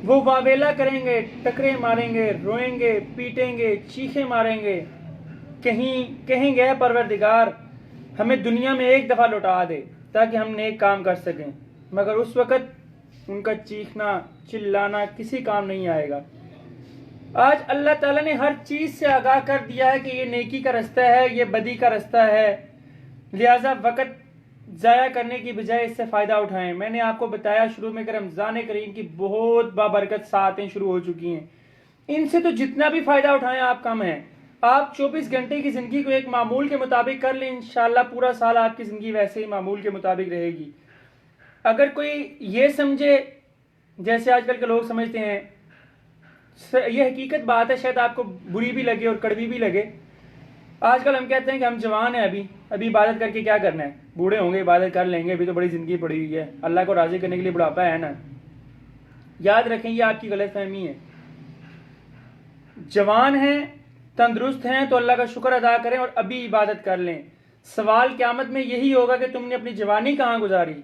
وہ واویلا کریں گے، ٹکرے ماریں گے، روئیں گے، پیٹیں گے، چیخیں ماریں گے، کہیں گے پروردگار ہمیں دنیا میں ایک دفعہ لوٹا دے تاکہ ہم نیک کام کر سکیں، مگر اس وقت ان کا چیخنا چلانا کسی کام نہیں آئے گا۔ آج اللہ تعالیٰ نے ہر چیز سے آگاہ کر دیا ہے کہ یہ نیکی کا رستہ ہے، یہ بدی کا رستہ ہے، لہٰذا وقت ضائع کرنے کی بجائے اس سے فائدہ اٹھائیں۔ میں نے آپ کو بتایا شروع میں کہ رمضان کریم کی بہت بابرکت ساعتیں شروع ہو چکی ہیں، ان سے تو جتنا بھی فائدہ اٹھائیں آپ کم ہیں۔ آپ 24 گھنٹے کی زندگی کو ایک معمول کے مطابق کر لیں، انشاءاللہ پورا سال آپ کی زندگی ویسے ہی معمول کے مطابق رہے گی۔ اگر کوئی یہ سمجھے جیسے آج کل کے لوگ سمجھتے ہیں، یہ حقیقت بات ہے، شاید آپ کو بری بھی لگے اور کڑوی بھی لگے۔ آج کل ہم کہتے ہیں کہ ہم جوان ہیں، ابھی عبادت کر کے کیا کرنا ہے، بوڑھے ہوں گے عبادت کر لیں گے، ابھی تو بڑی زندگی پڑی ہوئی ہے، اللہ کو راضی کرنے کے لیے بڑھاپا ہے نا۔ یاد رکھیں یہ آپ کی غلط فہمی ہے۔ جوان ہیں، تندرست ہیں تو اللہ کا شکر ادا کریں اور ابھی عبادت کر لیں۔ سوال قیامت میں یہی ہوگا کہ تم نے اپنی جوانی کہاں گزاری.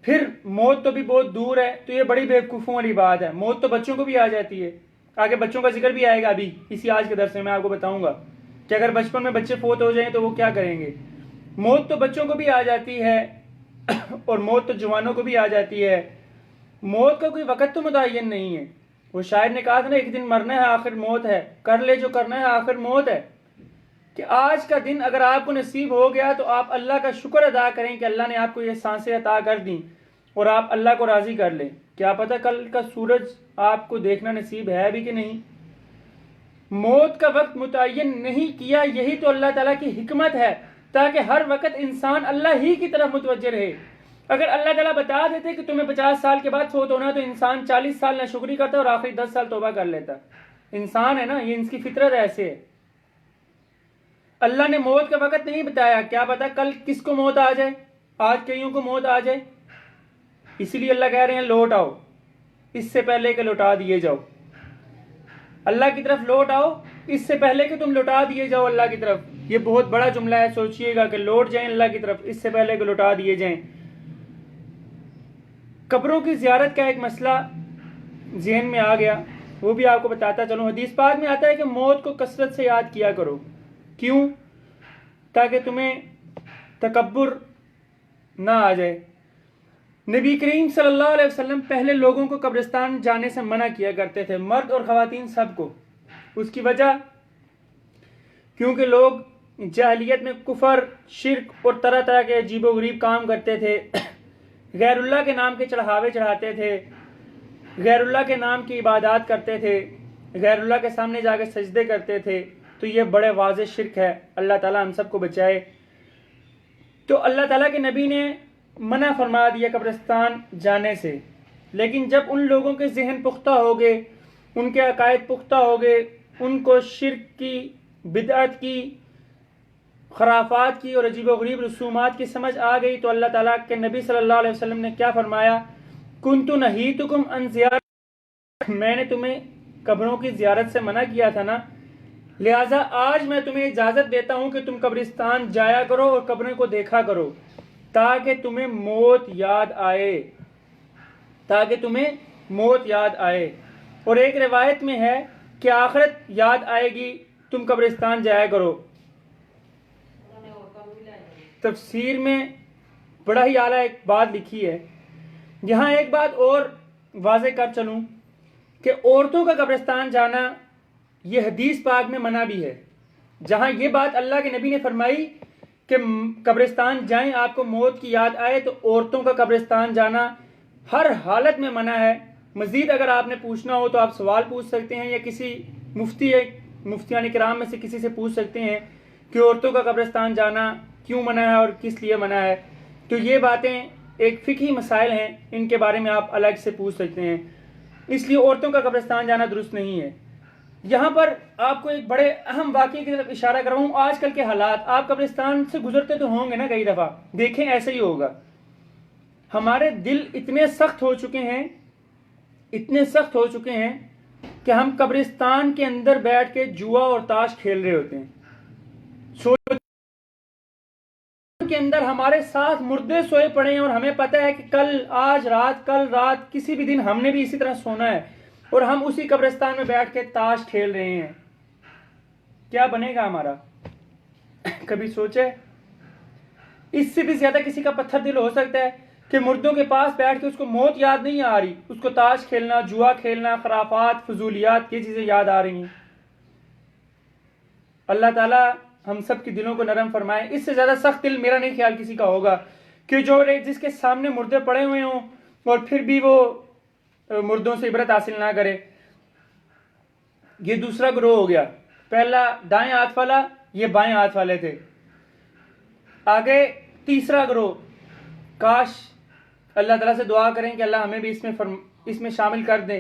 پھر موت تو بھی بہت دور ہے. تو یہ بڑی بیوقوفوں والی بات ہے. موت تو بچوں کو بھی آ جاتی ہے. آگے بچوں کا ذکر بھی آئے گا ابھی اسی آج کے درس میں آپ کو بتاؤں گا کہ اگر بچپن میں بچے فوت ہو جائیں تو وہ کیا کریں گے. موت تو بچوں کو بھی آ جاتی ہے اور موت تو جوانوں کو بھی آ جاتی ہے. موت کا کوئی وقت تو متعین نہیں ہے. وہ شاعر نے کہا تھا نا ایک دن مرنا ہے آخر موت ہے, کر لے جو کرنا ہے آخر موت ہے. کہ آج کا دن اگر آپ کو نصیب ہو گیا تو آپ اللہ کا شکر ادا کریں کہ اللہ نے آپ کو یہ سانسیں عطا کر دیں اور آپ اللہ کو راضی کر لیں. کیا پتہ کل کا سورج آپ کو دیکھنا نصیب ہے بھی کہ نہیں. موت کا وقت متعین نہیں کیا, یہی تو اللہ تعالیٰ کی حکمت ہے تاکہ ہر وقت انسان اللہ ہی کی طرف متوجہ رہے. اگر اللہ تعالیٰ بتا دیتے کہ تمہیں 50 سال کے بعد فوت ہونا تو انسان 40 سال ناشکری کرتا اور آخری 10 سال توبہ کر لیتا. انسان ہے نا, یہ ان کی فطرت ایسے ہے. اللہ نے موت کا وقت نہیں بتایا, کیا پتا کل کس کو موت آ جائے. آج کئیوں کو موت آ جائے, اسی لیے اللہ کہہ رہے ہیں لوٹ آؤ اس سے پہلے کہ لوٹا دیے جاؤ. اللہ کی طرف لوٹ آؤ اس سے پہلے کہ تم لوٹا دیے جاؤ اللہ کی طرف. یہ بہت بڑا جملہ ہے, سوچئے گا کہ لوٹ جائیں اللہ کی طرف اس سے پہلے کہ لوٹا دیے جائیں. قبروں کی زیارت کا ایک مسئلہ ذہن میں آ گیا, وہ بھی آپ کو بتاتا چلوں. حدیث پاک میں آتا ہے کہ موت کو کثرت سے یاد کیا کرو. کیوں؟ تاکہ تمہیں تکبر نہ آ جائے. نبی کریم صلی اللہ علیہ وسلم پہلے لوگوں کو قبرستان جانے سے منع کیا کرتے تھے, مرد اور خواتین سب کو. اس کی وجہ کیونکہ لوگ جاہلیت میں کفر, شرک اور طرح طرح کے عجیب و غریب کام کرتے تھے. غیر اللہ کے نام کے چڑھاوے چڑھاتے تھے, غیر اللہ کے نام کی عبادات کرتے تھے, غیر اللہ کے سامنے جا کے سجدے کرتے تھے. تو یہ بڑے واضح شرک ہے. اللہ تعالیٰ ہم سب کو بچائے. تو اللہ تعالیٰ کے نبی نے منع فرما دیا قبرستان جانے سے. لیکن جب ان لوگوں کے ذہن پختہ ہو گئے, ان کے عقائد پختہ ہو گئے, ان کو شرک کی, بدعت کی, خرافات کی اور عجیب و غریب رسومات کی سمجھ آ گئی, تو اللہ تعالیٰ کے نبی صلی اللہ علیہ وسلم نے کیا فرمایا, کنت نہیتکم عن زیارت, میں نے تمہیں قبروں کی زیارت سے منع کیا تھا نا, لہٰذا آج میں تمہیں اجازت دیتا ہوں کہ تم قبرستان جایا کرو اور قبروں کو دیکھا کرو تاکہ تمہیں موت یاد آئے, تاکہ تمہیں موت یاد آئے. اور ایک روایت میں ہے کہ آخرت یاد آئے گی, تم قبرستان جایا کرو. تفسیر میں بڑا ہی اعلیٰ ایک بات لکھی ہے. یہاں ایک بات اور واضح کر چلوں کہ عورتوں کا قبرستان جانا یہ حدیث پاک میں منع بھی ہے. جہاں یہ بات اللہ کے نبی نے فرمائی کہ قبرستان جائیں آپ کو موت کی یاد آئے, تو عورتوں کا قبرستان جانا ہر حالت میں منع ہے. مزید اگر آپ نے پوچھنا ہو تو آپ سوال پوچھ سکتے ہیں یا کسی مفتیان کرام میں سے کسی سے پوچھ سکتے ہیں کہ عورتوں کا قبرستان جانا کیوں منع ہے اور کس لیے منع ہے. تو یہ باتیں ایک فقہی مسائل ہیں, ان کے بارے میں آپ الگ سے پوچھ سکتے ہیں. اس لیے عورتوں کا قبرستان جانا درست نہیں ہے. یہاں پر آپ کو ایک بڑے اہم واقعے کی طرف اشارہ کر رہا ہوں. آج کل کے حالات, آپ قبرستان سے گزرتے تو ہوں گے نا کئی دفعہ, دیکھیں ایسے ہی ہوگا. ہمارے دل اتنے سخت ہو چکے ہیں, اتنے سخت ہو چکے ہیں کہ ہم قبرستان کے اندر بیٹھ کے جوا اور تاش کھیل رہے ہوتے ہیں. کے اندر ہمارے ساتھ مردے سوئے پڑے ہیں اور ہمیں پتہ ہے کہ کل رات کسی بھی دن ہم نے بھی اسی طرح سونا ہے, اور ہم اسی قبرستان میں بیٹھ کے تاش کھیل رہے ہیں. کیا بنے گا ہمارا؟ کبھی سوچے؟ اس سے بھی زیادہ کسی کا پتھر دل ہو سکتا ہے کہ مردوں کے پاس بیٹھ کے اس کو موت یاد نہیں آ رہی, اس کو تاش کھیلنا, جوا کھیلنا, خرافات, فضولیات, یہ چیزیں یاد آ رہی ہیں. اللہ تعالیٰ ہم سب کے دلوں کو نرم فرمائے. اس سے زیادہ سخت دل میرا نہیں خیال کسی کا ہوگا کہ جو جس کے سامنے مردے پڑے ہوئے ہوں اور پھر بھی وہ مردوں سے عبرت حاصل نہ کرے. یہ دوسرا گروہ ہو گیا. پہلا دائیں ہاتھ والا, یہ بائیں ہاتھ والے تھے. آگے تیسرا گروہ, کاش اللہ تعالیٰ سے دعا کریں کہ اللہ ہمیں بھی اس میں شامل کر دیں.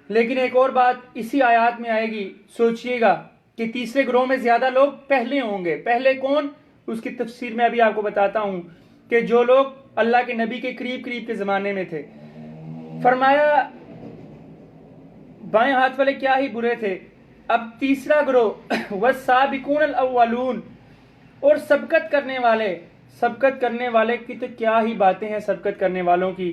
لیکن ایک اور بات اسی آیات میں آئے گی, سوچئے گا کہ تیسرے گروہ میں زیادہ لوگ پہلے ہوں گے. پہلے کون؟ اس کی تفسیر میں ابھی آپ کو بتاتا ہوں کہ جو لوگ اللہ کے نبی کے قریب کے زمانے میں تھے. فرمایا بائیں ہاتھ والے کیا ہی برے تھے. اب تیسرا گروہ والسابقون الاولون, اور سبقت کرنے والے کی تو کیا ہی باتیں ہیں، سبقت کرنے والوں کی،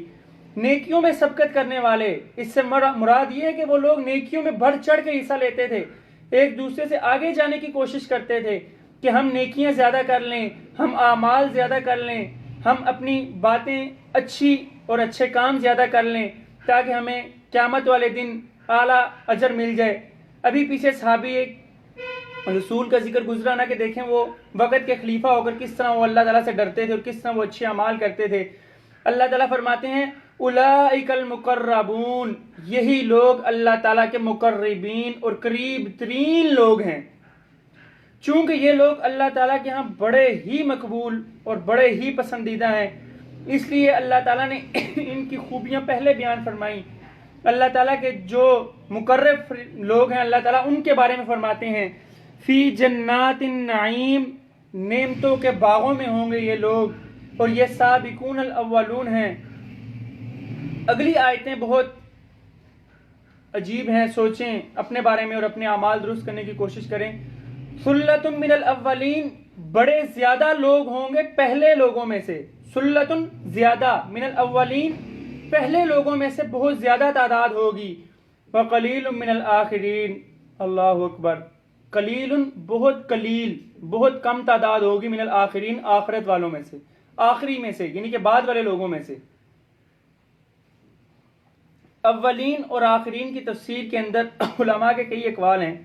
نیکیوں میں سبقت کرنے والے، اس سے مراد یہ ہے کہ وہ لوگ نیکیوں میں بڑھ چڑھ کے حصہ لیتے تھے، ایک دوسرے سے آگے جانے کی کوشش کرتے تھے کہ ہم نیکیاں زیادہ کر لیں، ہم اعمال زیادہ کر لیں، ہم اپنی باتیں اچھی اور اچھے کام زیادہ کر لیں تاکہ ہمیں قیامت والے دن اعلیٰ اجر مل جائے۔ ابھی پیچھے صحابی ایک رسول کا ذکر گزرا نا کہ دیکھیں وہ وقت کے خلیفہ ہو کر کس طرح وہ اللہ تعالیٰ سے ڈرتے تھے اور کس طرح وہ اچھے اعمال کرتے تھے۔ اللہ تعالیٰ فرماتے ہیں اولئک المقربون، یہی لوگ اللہ تعالیٰ کے مقربین اور قریب ترین لوگ ہیں۔ چونکہ یہ لوگ اللہ تعالیٰ کے ہاں بڑے ہی مقبول اور بڑے ہی پسندیدہ ہیں، اس لیے اللہ تعالیٰ نے ان کی خوبیاں پہلے بیان فرمائی۔ اللہ تعالیٰ کے جو مقرب لوگ ہیں اللہ تعالیٰ ان کے بارے میں فرماتے ہیں فی جنات النعیم، نعمتوں کے باغوں میں ہوں گے یہ لوگ، اور یہ سابقون الاولون ہیں۔ اگلی آیتیں بہت عجیب ہیں، سوچیں اپنے بارے میں اور اپنے اعمال درست کرنے کی کوشش کریں۔ ثلۃ من الاولین، بڑے زیادہ لوگ ہوں گے پہلے لوگوں میں سے، ثلۃ زیادہ، من الاولین پہلے لوگوں میں سے بہت زیادہ تعداد ہوگی، وقلیل من الآخرین، اللہ اکبر، قلیل بہت قلیل، بہت کم تعداد ہوگی، من الآخرین آخرت والوں میں سے، آخری میں سے یعنی کہ بعد والے لوگوں میں سے۔ اولین اور آخرین کی تفسیر کے اندر علماء کے کئی اقوال ہیں۔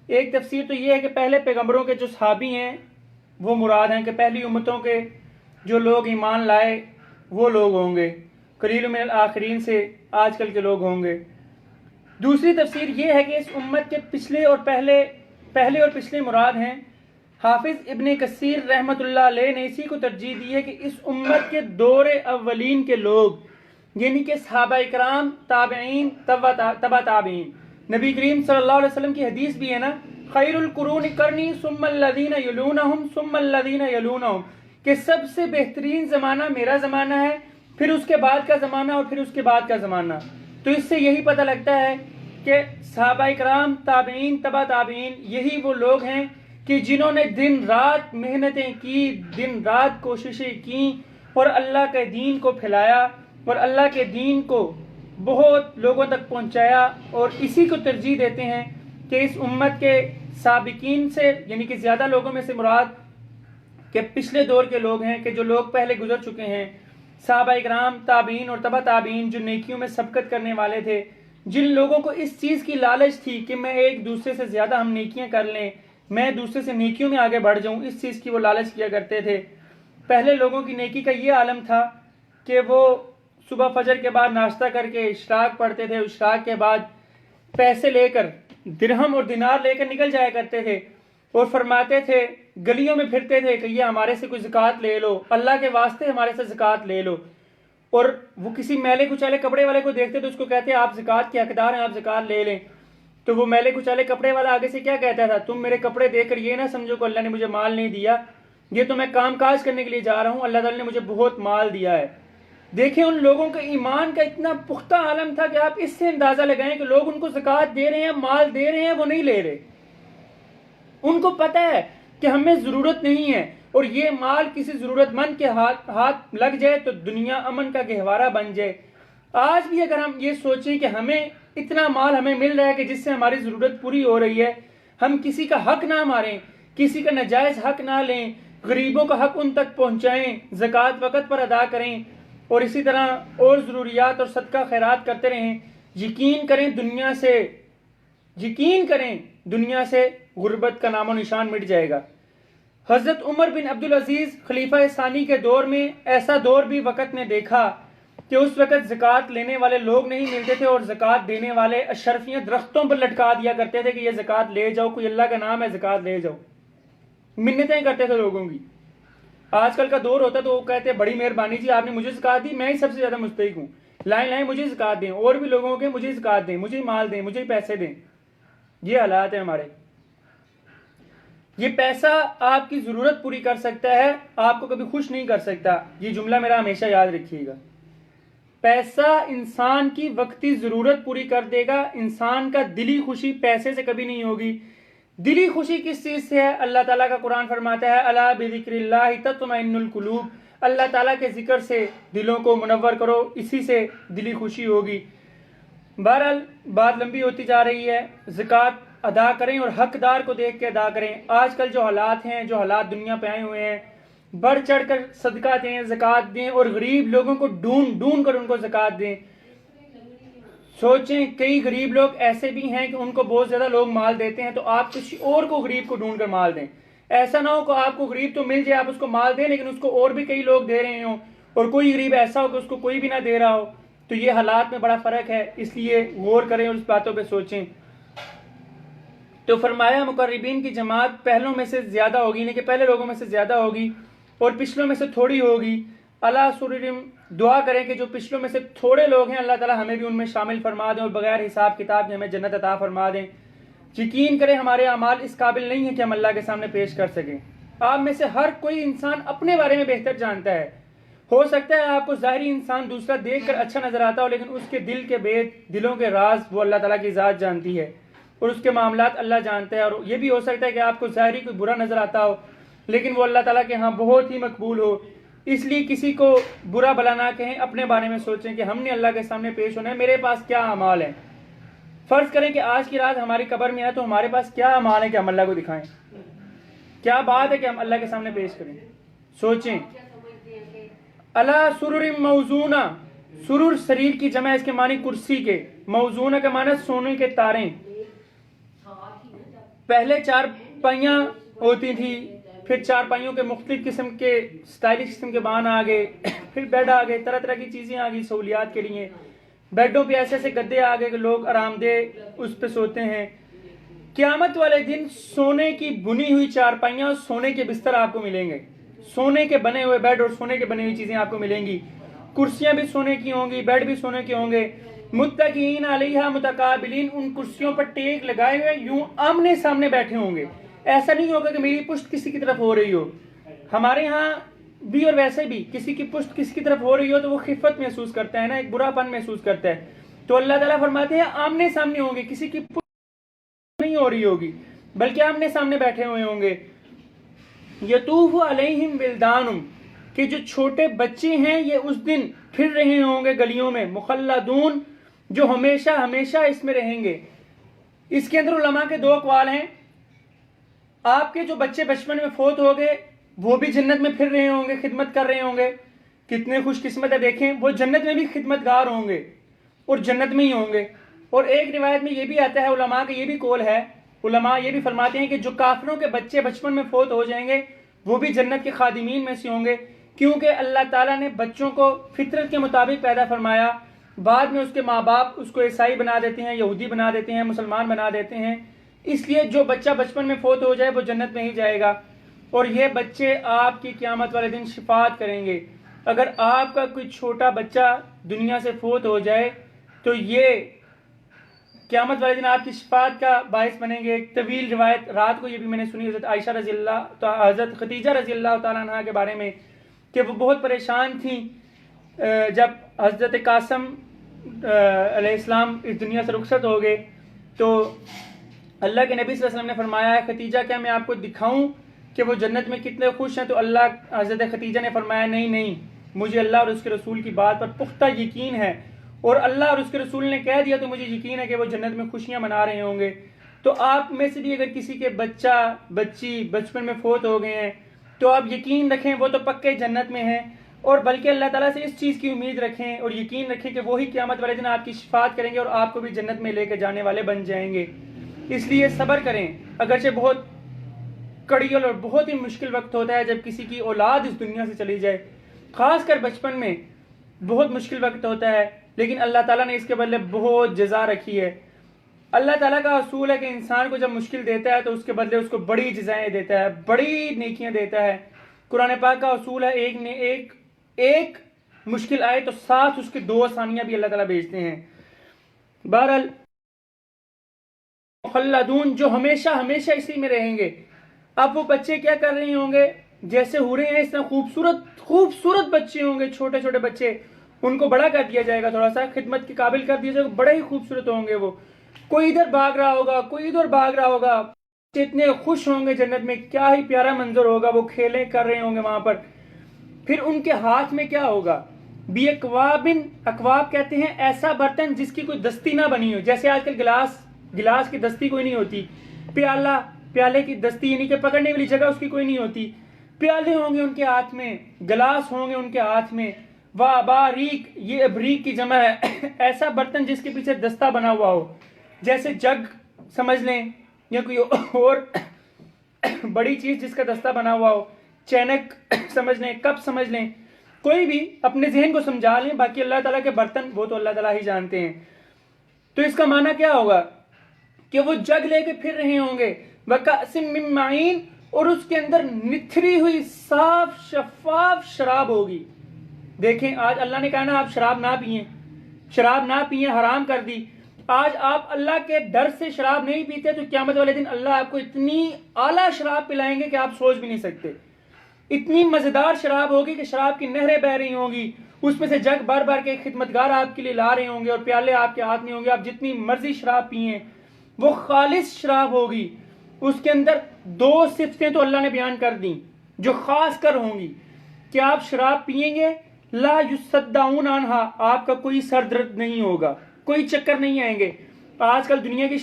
ایک تفسیر تو یہ ہے کہ پہلے پیغمبروں کے جو صحابی ہیں وہ مراد ہیں، کہ پہلی امتوں کے جو لوگ ایمان لائے وہ لوگ ہوں گے، قلیل من الآخرین سے آج کل کے لوگ ہوں گے۔ دوسری تفسیر یہ ہے کہ اس امت کے پچھلے اور پچھلے مراد ہیں۔ حافظ ابن کثیر رحمۃ اللہ علیہ نے اسی کو ترجیح دی ہے کہ اس امت کے دور اولین کے لوگ یعنی کہ صحابہ اکرام، تابعین، تبع تابعین۔ نبی کریم صلی اللہ علیہ وسلم کی حدیث بھی ہے نا، خیر القرون قرنی ثم الذین یلونہم ثم الذین یلونہم، کہ سب سے بہترین زمانہ میرا زمانہ ہے، پھر اس کے بعد کا زمانہ اور پھر اس کے بعد کا زمانہ۔ تو اس سے یہی پتہ لگتا ہے کہ صحابہ اکرام، تابعین، تبع تابعین یہی وہ لوگ ہیں کہ جنہوں نے دن رات محنتیں کی، دن رات کوششیں کی اور اللہ کے دین کو پھیلایا اور اللہ کے دین کو بہت لوگوں تک پہنچایا، اور اسی کو ترجیح دیتے ہیں کہ اس امت کے سابقین سے یعنی کہ زیادہ لوگوں میں سے مراد کہ پچھلے دور کے لوگ ہیں، کہ جو لوگ پہلے گزر چکے ہیں، صحابہ اکرام، تابعین اور تبع تابعین جو نیکیوں میں سبقت کرنے والے تھے، جن لوگوں کو اس چیز کی لالچ تھی کہ میں ایک دوسرے سے زیادہ ہم نیکیاں کر لیں، میں دوسرے سے نیکیوں میں آگے بڑھ جاؤں، اس چیز کی وہ لالچ کیا کرتے تھے۔ پہلے لوگوں کی نیکی کا یہ عالم تھا کہ وہ صبح فجر کے بعد ناشتہ کر کے اشراق پڑھتے تھے، اشراق کے بعد پیسے لے کر، درہم اور دینار لے کر نکل جایا کرتے تھے اور فرماتے تھے، گلیوں میں پھرتے تھے کہ یہ ہمارے سے کوئی زکوٰۃ لے لو، اللہ کے واسطے ہمارے سے زکوٰۃ لے لو۔ اور وہ کسی میلے کچالے کپڑے والے کو دیکھتے تو اس کو کہتے آپ زکوٰۃ کے حقدار ہیں، آپ زکوٰۃ لے لیں۔ تو وہ میلے کچالے کپڑے والا آگے سے کیا کہتا تھا، تم میرے کپڑے دیکھ کر یہ نہ سمجھو کہ اللہ نے مجھے مال نہیں دیا، یہ تو میں کام کاج کرنے کے لیے جا رہا ہوں، اللہ تعالیٰ نے مجھے بہت مال دیا ہے۔ دیکھیں ان لوگوں کا ایمان کا اتنا پختہ عالم تھا کہ آپ اس سے اندازہ لگائیں کہ لوگ ان کو زکوٰۃ دے رہے ہیں، مال دے رہے ہیں، وہ نہیں لے رہے۔ ان کو پتہ ہے کہ ہمیں ضرورت نہیں ہے، اور یہ مال کسی ضرورت مند کے ہاتھ لگ جائے تو دنیا امن کا گہوارہ بن جائے۔ آج بھی اگر ہم یہ سوچیں کہ ہمیں اتنا مال ہمیں مل رہا ہے کہ جس سے ہماری ضرورت پوری ہو رہی ہے، ہم کسی کا حق نہ ماریں، کسی کا ناجائز حق نہ لیں، غریبوں کا حق ان تک پہنچائیں، زکوٰۃ وقت پر ادا کریں، اور اسی طرح اور ضروریات اور صدقہ خیرات کرتے رہیں، یقین کریں دنیا سے غربت کا نام و نشان مٹ جائے گا۔ حضرت عمر بن عبدالعزیز خلیفہ ثانی کے دور میں ایسا دور بھی وقت نے دیکھا کہ اس وقت زکوٰۃ لینے والے لوگ نہیں ملتے تھے، اور زکوٰۃ دینے والے اشرفیاں درختوں پر لٹکا دیا کرتے تھے کہ یہ زکوٰۃ لے جاؤ، کوئی اللہ کا نام ہے زکوٰۃ لے جاؤ، منتیں کرتے تھے لوگوں کی۔ آج کل کا دور ہوتا تو وہ کہتے بڑی مہربانی جی آپ نے مجھے زکوٰۃ دی، میں ہی سب سے زیادہ مستحق ہوں، لائیں مجھے زکوٰۃ دیں، اور بھی لوگوں کے مجھے زکوٰۃ دیں، مجھے مال دیں، مجھے پیسے دیں۔ یہ حالات ہیں ہمارے۔ یہ پیسہ آپ کی ضرورت پوری کر سکتا ہے، آپ کو کبھی خوش نہیں کر سکتا، یہ جملہ میرا ہمیشہ یاد رکھیے گا۔ پیسہ انسان کی وقتی ضرورت پوری کر دے گا، انسان کا دلی خوشی پیسے سے کبھی نہیں ہوگی۔ دلی خوشی کس چیز سے ہے؟ اللہ تعالیٰ کا قرآن فرماتا ہے الا بذکر اللہ تطمئن القلوب، اللہ تعالیٰ کے ذکر سے دلوں کو منور کرو، اسی سے دلی خوشی ہوگی۔ بہرحال بات لمبی ہوتی جا رہی ہے۔ زکوٰۃ ادا کریں اور حقدار کو دیکھ کے ادا کریں۔ آج کل جو حالات ہیں، جو حالات دنیا پہ آئے ہوئے ہیں، بڑھ چڑھ کر صدقہ دیں، زکوٰۃ دیں، اور غریب لوگوں کو ڈھونڈ ڈھونڈ کر ان کو زکوٰۃ دیں۔ سوچیں کئی غریب لوگ ایسے بھی ہیں کہ ان کو بہت زیادہ لوگ مال دیتے ہیں، تو آپ کسی اور کو غریب کو ڈھونڈ کر مال دیں۔ ایسا نہ ہو کہ آپ کو غریب تو مل جائے، آپ اس کو مال دیں لیکن اس کو اور بھی کئی لوگ دے رہے ہوں، اور کوئی غریب ایسا ہو کہ اس کو کوئی بھی نہ دے رہا ہو۔ تو یہ حالات میں بڑا فرق ہے، اس لیے غور کریں اور اس باتوں پہ سوچیں۔ تو فرمایا مقربین کی جماعت پہلوں میں سے زیادہ ہوگی، یعنی کہ پہلے لوگوں میں سے زیادہ ہوگی اور پچھلوں میں سے تھوڑی ہوگی۔ اللہ سررم، دعا کریں کہ جو پچھلوں میں سے تھوڑے لوگ ہیں اللہ تعالیٰ ہمیں بھی ان میں شامل فرما دیں اور بغیر حساب کتاب کے ہمیں جنت عطا فرما دیں۔ یقین کریں ہمارے اعمال اس قابل نہیں ہیں کہ ہم اللہ کے سامنے پیش کر سکیں۔ آپ میں سے ہر کوئی انسان اپنے بارے میں بہتر جانتا ہے۔ ہو سکتا ہے آپ کو ظاہری انسان دوسرا دیکھ کر اچھا نظر آتا ہو، لیکن اس کے دل کے بید، دلوں کے راز وہ اللہ تعالیٰ کی ذات جانتی ہے اور اس کے معاملات اللہ جانتا ہے۔ اور یہ بھی ہو سکتا ہے کہ آپ کو ظاہری کوئی برا نظر آتا ہو لیکن وہ اللہ تعالیٰ کے ہاں بہت ہی مقبول ہو۔ اس لیے کسی کو برا بلا نہ کہیں، اپنے بارے میں سوچیں کہ ہم نے اللہ کے سامنے پیش ہونا ہے، میرے پاس کیا اعمال ہیں۔ فرض کریں کہ آج کی رات ہماری قبر میں ہے تو ہمارے پاس کیا اعمال ہے کہ ہم اللہ کو دکھائیں، کیا بات ہے کہ ہم اللہ کے سامنے پیش کریں۔ سوچیں۔ اللہ سرر موزونہ، سرر سریر کی جمع، اس کے معنی کرسی کے، موزونہ کا معنی سونے کے تاریں۔ پہلے چار پائیاں ہوتی تھی، پھر چار پائیوں کے مختلف قسم کے سٹائلش قسم کے بان آ گئے، پھر بیڈ آ گئے، طرح طرح کی چیزیں آ گئی سہولیات کے لیے۔ بیڈوں پہ ایسے ایسے گدے آ گئے کہ لوگ آرام دہ اس پہ سوتے ہیں۔ قیامت والے دن سونے کی بنی ہوئی چارپائیاں اور سونے کے بستر آپ کو ملیں گے، سونے کے بنے ہوئے بیڈ اور سونے کے بنی ہوئی چیزیں آپ کو ملیں گی۔ کرسیاں بھی سونے کی ہوں گی، بیڈ بھی سونے کے ہوں گے۔ متکئین علیہا متقابلین، ان کرسیوں پر ٹیک لگائے ہوئے یوں آمنے سامنے بیٹھے ہوں گے۔ ایسا نہیں ہوگا کہ میری پشت کسی کی طرف ہو رہی ہو۔ ہمارے ہاں بھی اور ویسے بھی کسی کی پشت کسی کی طرف ہو رہی ہو تو وہ خفت محسوس کرتا ہے نا، ایک برا پن محسوس کرتا ہے۔ تو اللہ تعالیٰ فرماتے ہیں آمنے سامنے ہوں گے، کسی کی پشت نہیں ہو رہی ہوگی بلکہ آمنے سامنے بیٹھے ہوئے ہوں گے۔ یطوف علیہم ولدان، کہ جو چھوٹے بچے ہیں یہ اس دن پھر رہے ہوں گے گلیوں میں، مخلدون، جو ہمیشہ ہمیشہ اس میں رہیں گے۔ اس کے اندر علماء کے دو اقوال ہیں۔ آپ کے جو بچے بچپن میں فوت ہو گئے وہ بھی جنت میں پھر رہے ہوں گے، خدمت کر رہے ہوں گے، کتنے خوش قسمت ہے، دیکھیں وہ جنت میں بھی خدمت گار ہوں گے اور جنت میں ہی ہوں گے۔ اور ایک روایت میں یہ بھی آتا ہے، علماء کا یہ بھی قول ہے، علماء یہ بھی فرماتے ہیں کہ جو کافروں کے بچے بچپن میں فوت ہو جائیں گے وہ بھی جنت کے خادمین میں سے ہوں گے، کیونکہ اللہ تعالیٰ نے بچوں کو فطرت کے مطابق پیدا فرمایا، بعد میں اس کے ماں باپ اس کو عیسائی بنا دیتے ہیں، یہودی بنا دیتے ہیں، مسلمان بنا دیتے ہیں۔ اس لیے جو بچہ بچپن میں فوت ہو جائے وہ جنت میں ہی جائے گا، اور یہ بچے آپ کی قیامت والے دن شفاعت کریں گے۔ اگر آپ کا کوئی چھوٹا بچہ دنیا سے فوت ہو جائے تو یہ قیامت والے دن آپ کی شفاعت کا باعث بنیں گے۔ ایک طویل روایت رات کو یہ بھی میں نے سنی حضرت خدیجہ رضی اللہ تعالیٰ عنہ کے بارے میں، کہ وہ بہت پریشان تھیں جب حضرت قاسم علیہ السلام اس دنیا سے رخصت ہو گئے، تو اللہ کے نبی صلی اللہ علیہ وسلم نے فرمایا ہے خدیجہ کیا میں آپ کو دکھاؤں کہ وہ جنت میں کتنے خوش ہیں؟ تو حضرت خدیجہ نے فرمایا نہیں نہیں، مجھے اللہ اور اس کے رسول کی بات پر پختہ یقین ہے، اور اللہ اور اس کے رسول نے کہہ دیا تو مجھے یقین ہے کہ وہ جنت میں خوشیاں منا رہے ہوں گے۔ تو آپ میں سے بھی اگر کسی کے بچہ بچی بچپن میں فوت ہو گئے ہیں تو آپ یقین رکھیں وہ تو پکے جنت میں ہیں، اور بلکہ اللہ تعالیٰ سے اس چیز کی امید رکھیں اور یقین رکھیں کہ وہی قیامت والے دن آپ کی شفاعت کریں گے اور آپ کو بھی جنت میں لے کے جانے والے بن جائیں گے۔ اس لیے صبر کریں، اگرچہ بہت کڑیل اور بہت ہی مشکل وقت ہوتا ہے جب کسی کی اولاد اس دنیا سے چلی جائے، خاص کر بچپن میں بہت مشکل وقت ہوتا ہے، لیکن اللہ تعالیٰ نے اس کے بدلے بہت جزا رکھی ہے۔ اللہ تعالیٰ کا اصول ہے کہ انسان کو جب مشکل دیتا ہے تو اس کے بدلے اس کو بڑی جزائیں دیتا ہے، بڑی نیکیاں دیتا ہے۔ قرآن پاک کا اصول ہے ایک مشکل آئے تو ساتھ اس کے 2 آسانیاں بھی اللہ تعالیٰ بھیجتے ہیں۔ بہرحال مخلدون، جو ہمیشہ ہمیشہ اسی میں رہیں گے۔ اب وہ بچے کیا کر رہے ہوں گے؟ جیسے ہو رہے ہیں اس طرح خوبصورت بچے ہوں گے، چھوٹے چھوٹے بچے، ان کو بڑا کر دیا جائے گا، تھوڑا سا خدمت کے قابل کر دیا جائے گا، بڑے ہی خوبصورت ہوں گے وہ۔ کوئی ادھر بھاگ رہا ہوگا، کوئی ادھر بھاگ رہا ہوگا، اتنے خوش ہوں گے جنت میں، کیا ہی پیارا منظر ہوگا، وہ کھیلیں کر رہے ہوں گے وہاں پر. پھر ان کے ہاتھ میں کیا ہوگا؟ بی اکوابن، اکواب کہتے ہیں ایسا برتن جس کی کوئی دستی نہ بنی ہو. جیسے آج کل گلاس کی دستی کوئی نہیں ہوتی، پیالے کی دستی یعنی کہ پکڑنے والی جگہ اس کی کوئی نہیں ہوتی. پیالے ہوں گے ان کے ہاتھ میں، گلاس ہوں گے ان کے ہاتھ میں. واباریک، یہ ابریک کی جمع ہے، ایسا برتن جس کے پیچھے دستہ بنا ہوا ہو، جیسے جگ سمجھ لیں یا کوئی اور بڑی چیز جس کا دستہ بنا ہوا ہو، چینک سمجھ لیں، کپ سمجھ لیں، کوئی بھی اپنے ذہن کو سمجھا لیں. باقی اللہ تعالیٰ کے برتن وہ تو اللہ تعالیٰ ہی جانتے ہیں. تو اس کا معنی کیا ہوگا کہ وہ جگ لے کے پھر رہے ہوں گے، وَكَأْسٍ مِّن مَّعِينٍ، اور اس کے اندر نتھری ہوئی صاف شفاف شراب ہوگی. دیکھیں آج اللہ نے کہا نا آپ شراب نہ پئیں، حرام کر دی. آج آپ اللہ کے ڈر سے شراب نہیں پیتے تو قیامت والے دن اللہ آپ کو اتنی اعلیٰ شراب پلائیں گے کہ آپ سوچ بھی نہیں سکتے. اتنی مزیدار شراب ہوگی کہ شراب کی نہریں بہ رہی ہوں گی، اس میں سے جگ بھر کے خدمتگار آپ کے لیے لا رہے ہوں گے اور پیالے آپ کے ہاتھ میں ہوں گے. آپ جتنی مرضی شراب پئیں، وہ خالص شراب ہوگی. اس کے اندر 2 صفتیں تو اللہ نے بیان کر دیں جو خاص کر ہوں گی کہ آپ شراب پئیں گے، لا یصدعون عنہا، آپ کا کوئی سر درد نہیں ہوگا، کوئی چکر نہیں آئیں گے. آج کل دنیا کی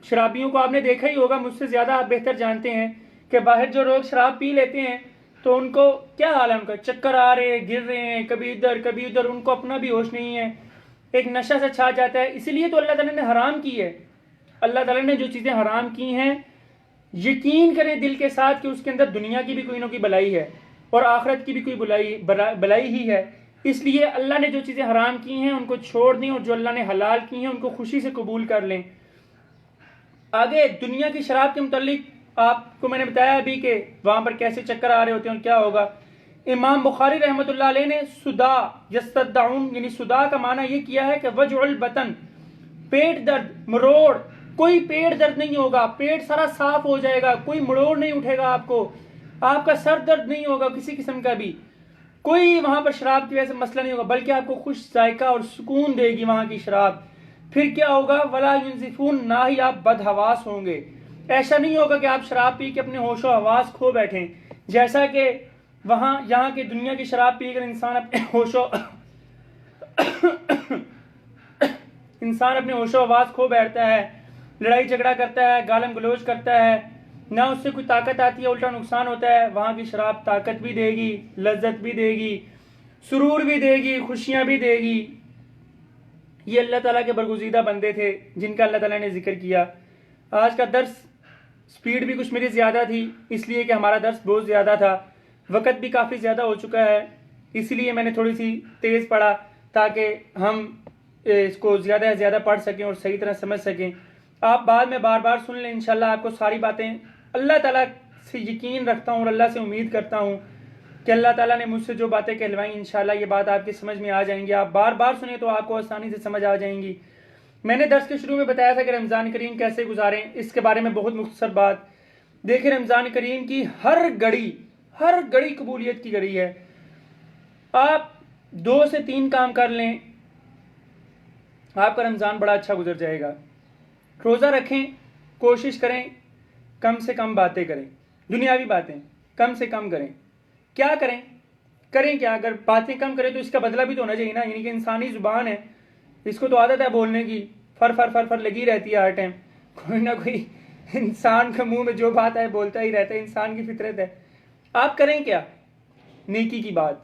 شرابیوں کو آپ نے دیکھا ہی ہوگا، مجھ سے زیادہ آپ بہتر جانتے ہیں کہ باہر جو لوگ شراب پی لیتے ہیں تو ان کو کیا حال ہے، ان کا چکر آ رہے ہیں، گر رہے ہیں، کبھی ادھر، ان کو اپنا بھی ہوش نہیں ہے، ایک نشہ سے چھا جاتا ہے. اسی لیے تو اللہ تعالیٰ نے حرام کی ہے. اللہ تعالیٰ نے جو چیزیں حرام کی ہیں یقین کریں دل کے ساتھ کہ اس کے اندر دنیا کی بھی کوئی نہ کوئی بلائی ہے اور آخرت کی بھی کوئی بلائی ہی ہے. اس لیے اللہ نے جو چیزیں حرام کی ہیں ان کو چھوڑ دیں اور جو اللہ نے حلال کی ہیں ان کو خوشی سے قبول کر لیں. آگے دنیا کی شراب کے متعلق آپ کو میں نے بتایا ابھی کہ وہاں پر کیسے چکر آ رہے ہوتے ہیں اور کیا ہوگا. امام بخاری رحمۃ اللہ علیہ نے صدا یستدعون یعنی صدا کا معنی یہ کیا ہے کہ وجع البطن، پیٹ درد، مروڑ. کوئی پیٹ درد نہیں ہوگا، پیٹ سارا صاف ہو جائے گا، کوئی مروڑ نہیں اٹھے گا آپ کو، آپ کا سر درد نہیں ہوگا کسی قسم کا بھی، کوئی وہاں پر شراب کی وجہ سے مسئلہ نہیں ہوگا، بلکہ آپ کو خوش ذائقہ اور سکون دے گی وہاں کی شراب. پھر کیا ہوگا، ولا ینزفون، نہ ہی آپ بدحواس ہوں گے. ایسا نہیں ہوگا کہ آپ شراب پی کے اپنے ہوش و حواس کھو بیٹھیں، جیسا کہ یہاں کے دنیا کی شراب پی کر انسان اپنے ہوش و حواس کھو بیٹھتا ہے، لڑائی جھگڑا کرتا ہے، گالم گلوچ کرتا ہے، نہ اس سے کوئی طاقت آتی ہے، الٹا نقصان ہوتا ہے. وہاں کی شراب طاقت بھی دے گی، لذت بھی دے گی، سرور بھی دے گی، خوشیاں بھی دے گی. یہ اللہ تعالیٰ کے برگزیدہ بندے تھے جن کا اللہ تعالیٰ نے ذکر کیا. آج کا درس سپیڈ بھی کچھ میری زیادہ تھی اس لیے کہ ہمارا درس بہت زیادہ تھا، وقت بھی کافی زیادہ ہو چکا ہے، اسی لیے میں نے تھوڑی سی تیز پڑھا تاکہ ہم اس کو زیادہ سے زیادہ پڑھ سکیں اور صحیح طرح سمجھ سکیں. آپ بعد میں بار بار سن لیں، انشاءاللہ آپ کو ساری باتیں. اللہ تعالیٰ سے یقین رکھتا ہوں اور اللہ سے امید کرتا ہوں کہ اللہ تعالیٰ نے مجھ سے جو باتیں کہلوائیں انشاءاللہ یہ بات آپ کی سمجھ میں آ جائیں گی. آپ بار بار سنیں تو آپ کو آسانی سے سمجھ آ جائیں گی. میں نے درس کے شروع میں بتایا تھا کہ رمضان کریم کیسے گزاریں، اس کے بارے میں بہت مختصر بات. دیکھیں رمضان کریم کی ہر گھڑی قبولیت کی گھڑی ہے. آپ 2 سے 3 کام کر لیں، آپ کا رمضان بڑا اچھا گزر جائے گا. روزہ رکھیں، کوشش کریں کم سے کم باتیں کریں، دنیاوی باتیں کم سے کم کریں. کیا کریں کیا؟ اگر باتیں کم کریں تو اس کا بدلہ بھی تو ہونا چاہیے نا. یعنی کہ انسانی زبان ہے، اس کو تو عادت ہے بولنے کی، فر لگی رہتی ہے ہر ٹائم. کوئی نہ کوئی انسان کے منہ میں جو بات ہے بولتا ہی رہتا ہے، انسان کی فطرت ہے. آپ کریں کیا؟ نیکی کی بات.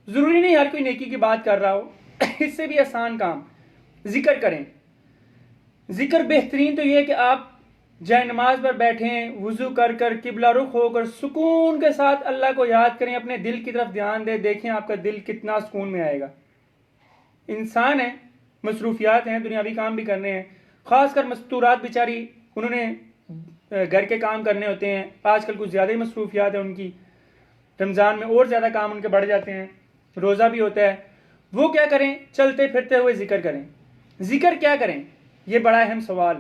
ضروری نہیں ہر کوئی نیکی کی بات کر رہا ہو، اس سے بھی آسان کام ذکر کریں. ذکر بہترین تو یہ ہے کہ آپ جائے نماز پر بیٹھیں، وضو کر قبلہ رخ ہو کر سکون کے ساتھ اللہ کو یاد کریں، اپنے دل کی طرف دھیان دیں. دیکھیں آپ کا دل کتنا سکون میں آئے گا. انسان ہے، مصروفیات ہیں، دنیاوی کام بھی کرنے ہیں، خاص کر مستورات بیچاری انہوں نے گھر کے کام کرنے ہوتے ہیں. آج کل کچھ زیادہ ہی مصروفیات ہیں ان کی، رمضان میں اور زیادہ کام ان کے بڑھ جاتے ہیں، روزہ بھی ہوتا ہے. وہ کیا کریں؟ چلتے پھرتے ہوئے ذکر کریں. ذکر کیا کریں؟ یہ بڑا اہم سوال.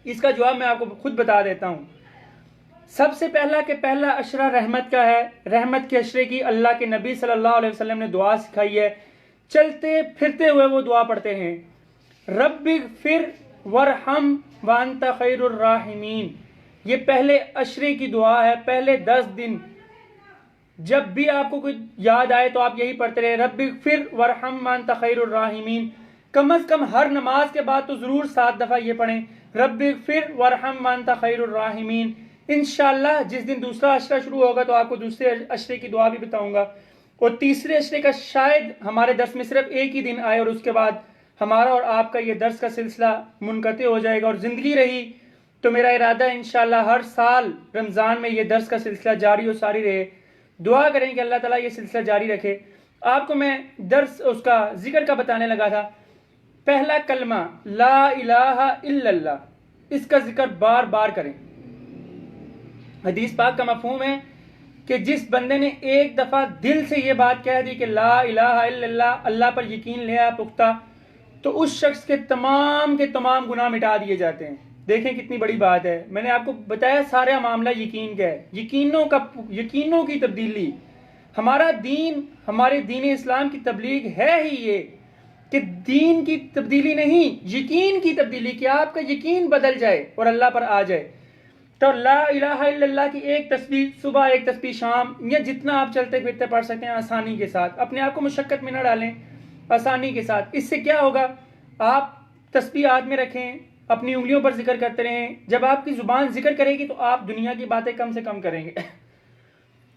اس کا جواب میں آپ کو خود بتا دیتا ہوں. سب سے پہلا اشرہ رحمت کا ہے. رحمت کے اشرے کی اللہ کے نبی صلی اللہ علیہ وسلم نے دعا سکھائی ہے. چلتے پھرتے ہوئے وہ دعا پڑھتے ہیں، رب اغفر ورحم وانت خیر الراحمین، یہ پہلے عشرے کی دعا ہے، پہلے 10 دن جب بھی آپ کو کوئی یاد آئے تو آپ یہی پڑھتے رہے، رب اغفر ورحم وانت خیر الراحمین۔ کم از کم ہر نماز کے بعد تو ضرور 7 دفعہ یہ پڑھیں، رب اغفر ورحم وانت خیر الراحمین۔ انشاءاللہ جس دن دوسرا عشرہ شروع ہوگا تو آپ کو دوسرے عشرے کی دعا بھی بتاؤں گا، اور تیسرے عشرے کا شاید ہمارے درس میں صرف ایک ہی دن آئے، اور اس کے بعد ہمارا اور آپ کا یہ درس کا سلسلہ منقطع ہو جائے گا، اور زندگی رہی تو میرا ارادہ ہے انشاءاللہ ہر سال رمضان میں یہ درس کا سلسلہ جاری و ساری رہے۔ دعا کریں کہ اللہ تعالیٰ یہ سلسلہ جاری رکھے۔ آپ کو میں درس اس کا ذکر کا بتانے لگا تھا۔ پہلا کلمہ لا الہ الا اللہ، اس کا ذکر بار بار کریں۔ حدیث پاک کا مفہوم ہے کہ جس بندے نے ایک دفعہ دل سے یہ بات کہہ دی کہ لا الہ الا اللہ، اللہ پر یقین لیا پختہ، تو اس شخص کے تمام گناہ مٹا دیے جاتے ہیں۔ دیکھیں کتنی بڑی بات ہے، میں نے آپ کو بتایا سارا معاملہ یقین کا ہے، یقینوں کی تبدیلی۔ ہمارا دین، ہمارے دین اسلام کی تبلیغ ہے ہی یہ کہ دین کی تبدیلی نہیں، یقین کی تبدیلی، کہ آپ کا یقین بدل جائے اور اللہ پر آ جائے۔ تو لا الہ الا اللہ کی ایک تسبیح صبح، ایک تسبیح شام، یا جتنا آپ چلتے پھرتے پڑھ سکتے ہیں آسانی کے ساتھ، اپنے آپ کو مشقت میں نہ ڈالیں، آسانی کے ساتھ۔ اس سے کیا ہوگا، آپ تسبیح ہاتھ میں رکھیں، اپنی انگلیوں پر ذکر کرتے رہیں، جب آپ کی زبان ذکر کرے گی تو آپ دنیا کی باتیں کم سے کم کریں گے۔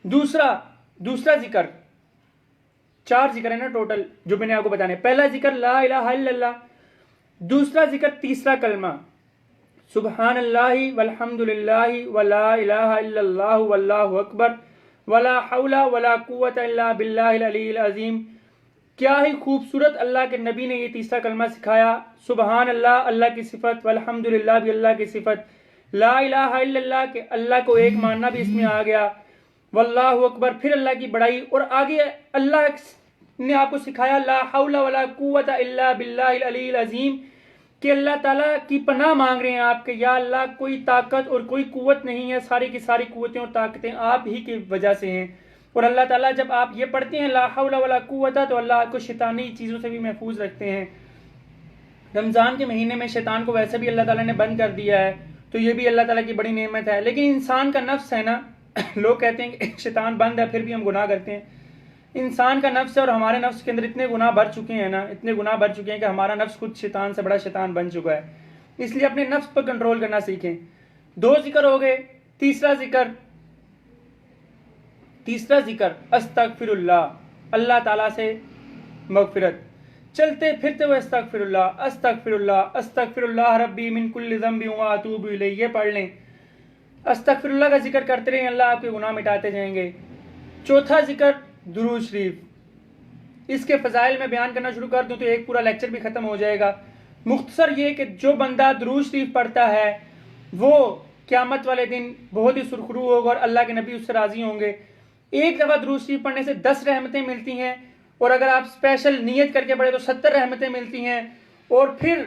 دوسرا ذکر، 4 ذکر ہے نا ٹوٹل جو میں نے آپ کو بتانے۔ پہلا ذکر لا الہ الا اللہ، دوسرا ذکر تیسرا کلمہ سبحان اللہ والحمد للہ ولا الہ الا اللہ واللہ اکبر ولا حول ولا قوت الا باللہ العلی العظیم۔ کیا ہی خوبصورت اللہ کے نبی نے یہ تیسرا کلمہ سکھایا۔ سبحان اللہ، اللہ کی صفت، والحمد للہ بھی اللہ کی صفت، لا الہ الا اللہ کہ اللہ کو ایک ماننا بھی اس میں آ گیا، واللہ اکبر پھر اللہ کی بڑائی، اور آگے اللہ نے آپ کو سکھایا لا حول ولا قوت الا باللہ العلی العظیم، کہ اللہ تعالیٰ کی پناہ مانگ رہے ہیں آپ کہ یا اللہ کوئی طاقت اور کوئی قوت نہیں ہے، ساری کی ساری قوتیں اور طاقتیں آپ ہی کی وجہ سے ہیں۔ اور اللہ تعالیٰ جب آپ یہ پڑھتے ہیں لا حول ولا قوت تو اللہ آپ کو شیطانی چیزوں سے بھی محفوظ رکھتے ہیں۔ رمضان کے مہینے میں شیطان کو ویسے بھی اللہ تعالیٰ نے بند کر دیا ہے، تو یہ بھی اللہ تعالیٰ کی بڑی نعمت ہے۔ لیکن انسان کا نفس ہے نا، لوگ کہتے ہیں کہ شیطان بند ہے پھر بھی ہم گناہ کرتے ہیں۔ انسان کا نفس ہے، اور ہمارے نفس کے اندر اتنے گناہ بھر چکے ہیں نا، اتنے گناہ بھر چکے ہیں کہ ہمارا نفس خود شیطان سے بڑا شیطان بن چکا ہے۔ اس لیے اپنے نفس پر کنٹرول کرنا سیکھیں۔ 2 ذکر ہو گئے، تیسرا ذکر استغفر اللہ، اللہ تعالیٰ سے مغفرت، چلتے پھرتے ہوئے استغفر اللہ استغفر اللہ استغفر اللہ ربی من کل ذنب واتوب الیہ، یہ پڑھ لیں۔ استغفر اللہ کا ذکر کرتے رہیں، اللہ آپ کے گناہ مٹاتے جائیں گے۔ چوتھا ذکر درود شریف، اس کے فضائل میں بیان کرنا شروع کر دوں تو ایک پورا لیکچر بھی ختم ہو جائے گا۔ مختصر یہ کہ جو بندہ درود شریف پڑھتا ہے وہ قیامت والے دن بہت ہی سرخرو ہوگا اور اللہ کے نبی اس سے راضی ہوں گے۔ ایک دفعہ درود شریف پڑھنے سے 10 رحمتیں ملتی ہیں، اور اگر آپ اسپیشل نیت کر کے پڑھیں تو 70 رحمتیں ملتی ہیں، اور پھر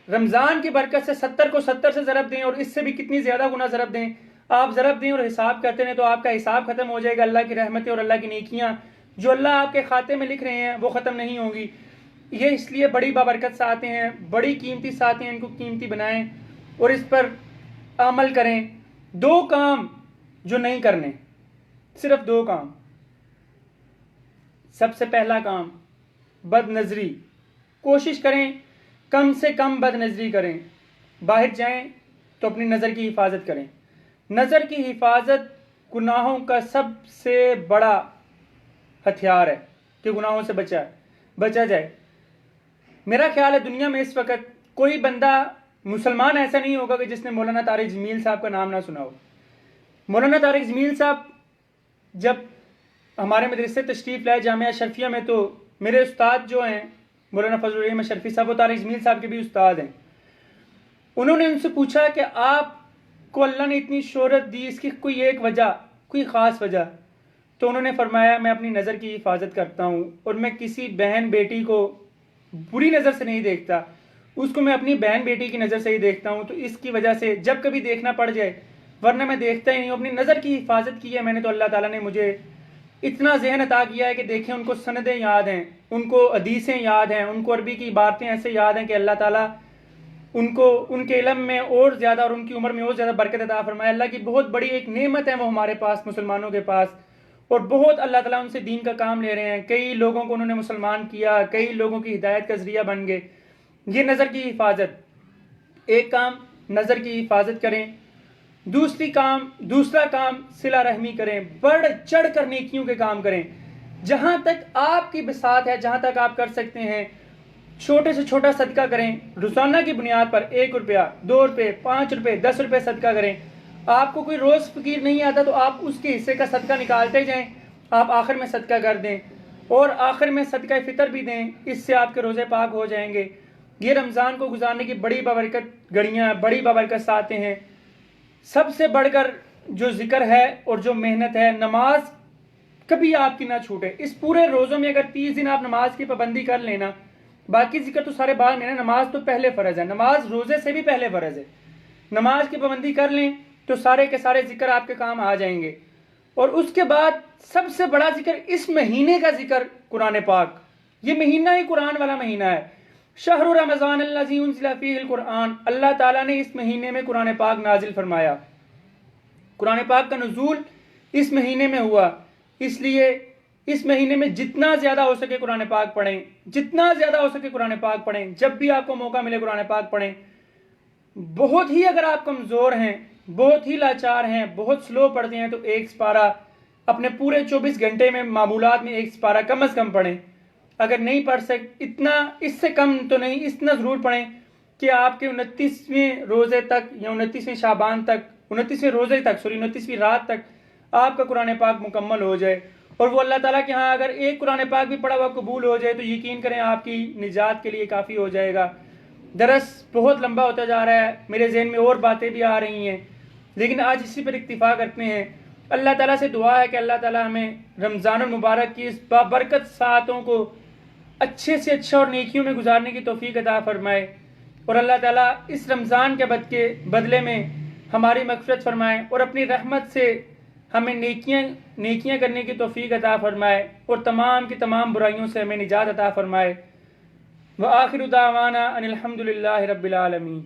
رمضان کی برکت سے 70 کو 70 سے ضرب دیں، اور اس سے بھی کتنی زیادہ گنا ضرب دیں، آپ ضرب دیں اور حساب کرتے ہیں تو آپ کا حساب ختم ہو جائے گا۔ اللہ کی رحمتیں اور اللہ کی نیکیاں جو اللہ آپ کے کھاتے میں لکھ رہے ہیں وہ ختم نہیں ہوں گی۔ یہ اس لیے بڑی بابرکت ساتیں ہیں، بڑی قیمتی ساتیں ہیں، ان کو قیمتی بنائیں اور اس پر عمل کریں۔ 2 کام جو نہیں کرنے، صرف 2 کام۔ سب سے پہلا کام بد نظری، کوشش کریں کم سے کم بد نظری کریں۔ باہر جائیں تو اپنی نظر کی حفاظت کریں۔ نظر کی حفاظت گناہوں کا سب سے بڑا ہتھیار ہے کہ گناہوں سے بچا جائے۔ میرا خیال ہے دنیا میں اس وقت کوئی بندہ مسلمان ایسا نہیں ہوگا کہ جس نے مولانا طارق جمیل صاحب کا نام نہ سنا ہو۔ مولانا طارق جمیل صاحب جب ہمارے مدرسے تشریف لائے جامعہ اشرفیہ میں تو میرے استاد جو ہیں مولانا فضل الرحیم اشرفی صاحب، وہ طارق جمیل صاحب کے بھی استاد ہیں۔ انہوں نے ان سے پوچھا کہ آپ کو اللہ نے اتنی شہرت دی، اس کی کوئی ایک وجہ، کوئی خاص وجہ؟ تو انہوں نے فرمایا میں اپنی نظر کی حفاظت کرتا ہوں، اور میں کسی بہن بیٹی کو بری نظر سے نہیں دیکھتا، اس کو میں اپنی بہن بیٹی کی نظر سے ہی دیکھتا ہوں، تو اس کی وجہ سے جب کبھی دیکھنا پڑ جائے، ورنہ میں دیکھتا ہی نہیں ہوں۔ اپنی نظر کی حفاظت کی ہے میں نے، تو اللہ تعالیٰ نے مجھے اتنا ذہن عطا کیا ہے کہ دیکھیں ان کو سندیں یاد ہیں، ان کو حدیثیں یاد ہیں، ان کو عربی کی عبارتیں ایسے یاد ہیں کہ اللہ تعالیٰ ان کو ان کے علم میں اور زیادہ اور ان کی عمر میں اور زیادہ برکت عطا فرمائے. اللہ کی بہت بڑی ایک نعمت ہے وہ ہمارے پاس مسلمانوں کے پاس, اور بہت اللہ تعالیٰ ان سے دین کا کام لے رہے ہیں. کئی لوگوں کو انہوں نے مسلمان کیا, کئی لوگوں کی ہدایت کا ذریعہ بن گئے. یہ نظر کی حفاظت, ایک کام نظر کی حفاظت کریں, دوسرا کام صلہ رحمی کریں, بڑھ چڑھ کر نیکیوں کے کام کریں. جہاں تک آپ کی بساط ہے, جہاں تک آپ کر سکتے ہیں, چھوٹے سے چھوٹا صدقہ کریں. روزانہ کی بنیاد پر 1 روپیہ, 2 روپے, 5 روپے, 10 روپے صدقہ کریں. آپ کو کوئی روز فقیر نہیں آتا تو آپ اس کے حصے کا صدقہ نکالتے جائیں, آپ آخر میں صدقہ کر دیں, اور آخر میں صدقہ فطر بھی دیں. اس سے آپ کے روزے پاک ہو جائیں گے. یہ رمضان کو گزارنے کی بڑی بابرکت گھڑیاں, بڑی بابرکت ساتیں ہیں. سب سے بڑھ کر جو ذکر ہے اور جو محنت ہے, نماز کبھی آپ کی نہ چھوٹے. اس پورے روزوں میں اگر 30 دن آپ نماز کی پابندی کر لینا, باقی ذکر تو سارے بعد میں نا, نماز تو پہلے فرض ہے, نماز روزے سے بھی پہلے فرض ہے. نماز کی پابندی کر لیں تو سارے کے سارے ذکر آپ کے کام آ جائیں گے. اور اس کے بعد سب سے بڑا ذکر اس مہینے کا ذکر قرآن پاک. یہ مہینہ ہی قرآن والا مہینہ ہے. شہر رمضان الذی انزل فیہ القرآن, اللہ تعالیٰ نے اس مہینے میں قرآن پاک نازل فرمایا. قرآن پاک کا نزول اس مہینے میں ہوا, اس لیے اس مہینے میں جتنا زیادہ ہو سکے قرآن پاک پڑھیں, جتنا زیادہ ہو سکے قرآن پاک پڑھیں. جب بھی آپ کو موقع ملے قرآن پاک پڑھیں. بہت ہی اگر آپ کمزور ہیں, بہت ہی لاچار ہیں, بہت سلو پڑھتے ہیں, تو 1 سپارہ اپنے پورے 24 گھنٹے میں معمولات میں 1 سپارہ کم از کم پڑھیں. اگر نہیں پڑھ سکتے اتنا, اس سے کم تو نہیں, اتنا ضرور پڑھیں کہ آپ کے 29ویں روزے تک یا 29ویں شعبان تک, 29ویں روزے تک 29ویں رات تک آپ کا قرآن پاک مکمل ہو جائے. اور وہ اللہ تعالیٰ کے ہاں اگر ایک قرآن پاک بھی پڑھا ہوا قبول ہو جائے تو یقین کریں آپ کی نجات کے لیے کافی ہو جائے گا. درس بہت لمبا ہوتا جا رہا ہے, میرے ذہن میں اور باتیں بھی آ رہی ہیں, لیکن آج اسی پر اکتفا کرتے ہیں. اللہ تعالیٰ سے دعا ہے کہ اللہ تعالیٰ ہمیں رمضان المبارک کی اس بابرکت ساعتوں کو اچھے سے اچھا اور نیکیوں میں گزارنے کی توفیق عطا فرمائے, اور اللہ تعالیٰ اس رمضان کے بدلے میں ہماری مغفرت فرمائے, اور اپنی رحمت سے ہمیں نیکیاں کرنے کی توفیق عطا فرمائے, اور تمام کی تمام برائیوں سے ہمیں نجات عطا فرمائے. وآخر دعوانا ان الحمد للہ رب العالمین.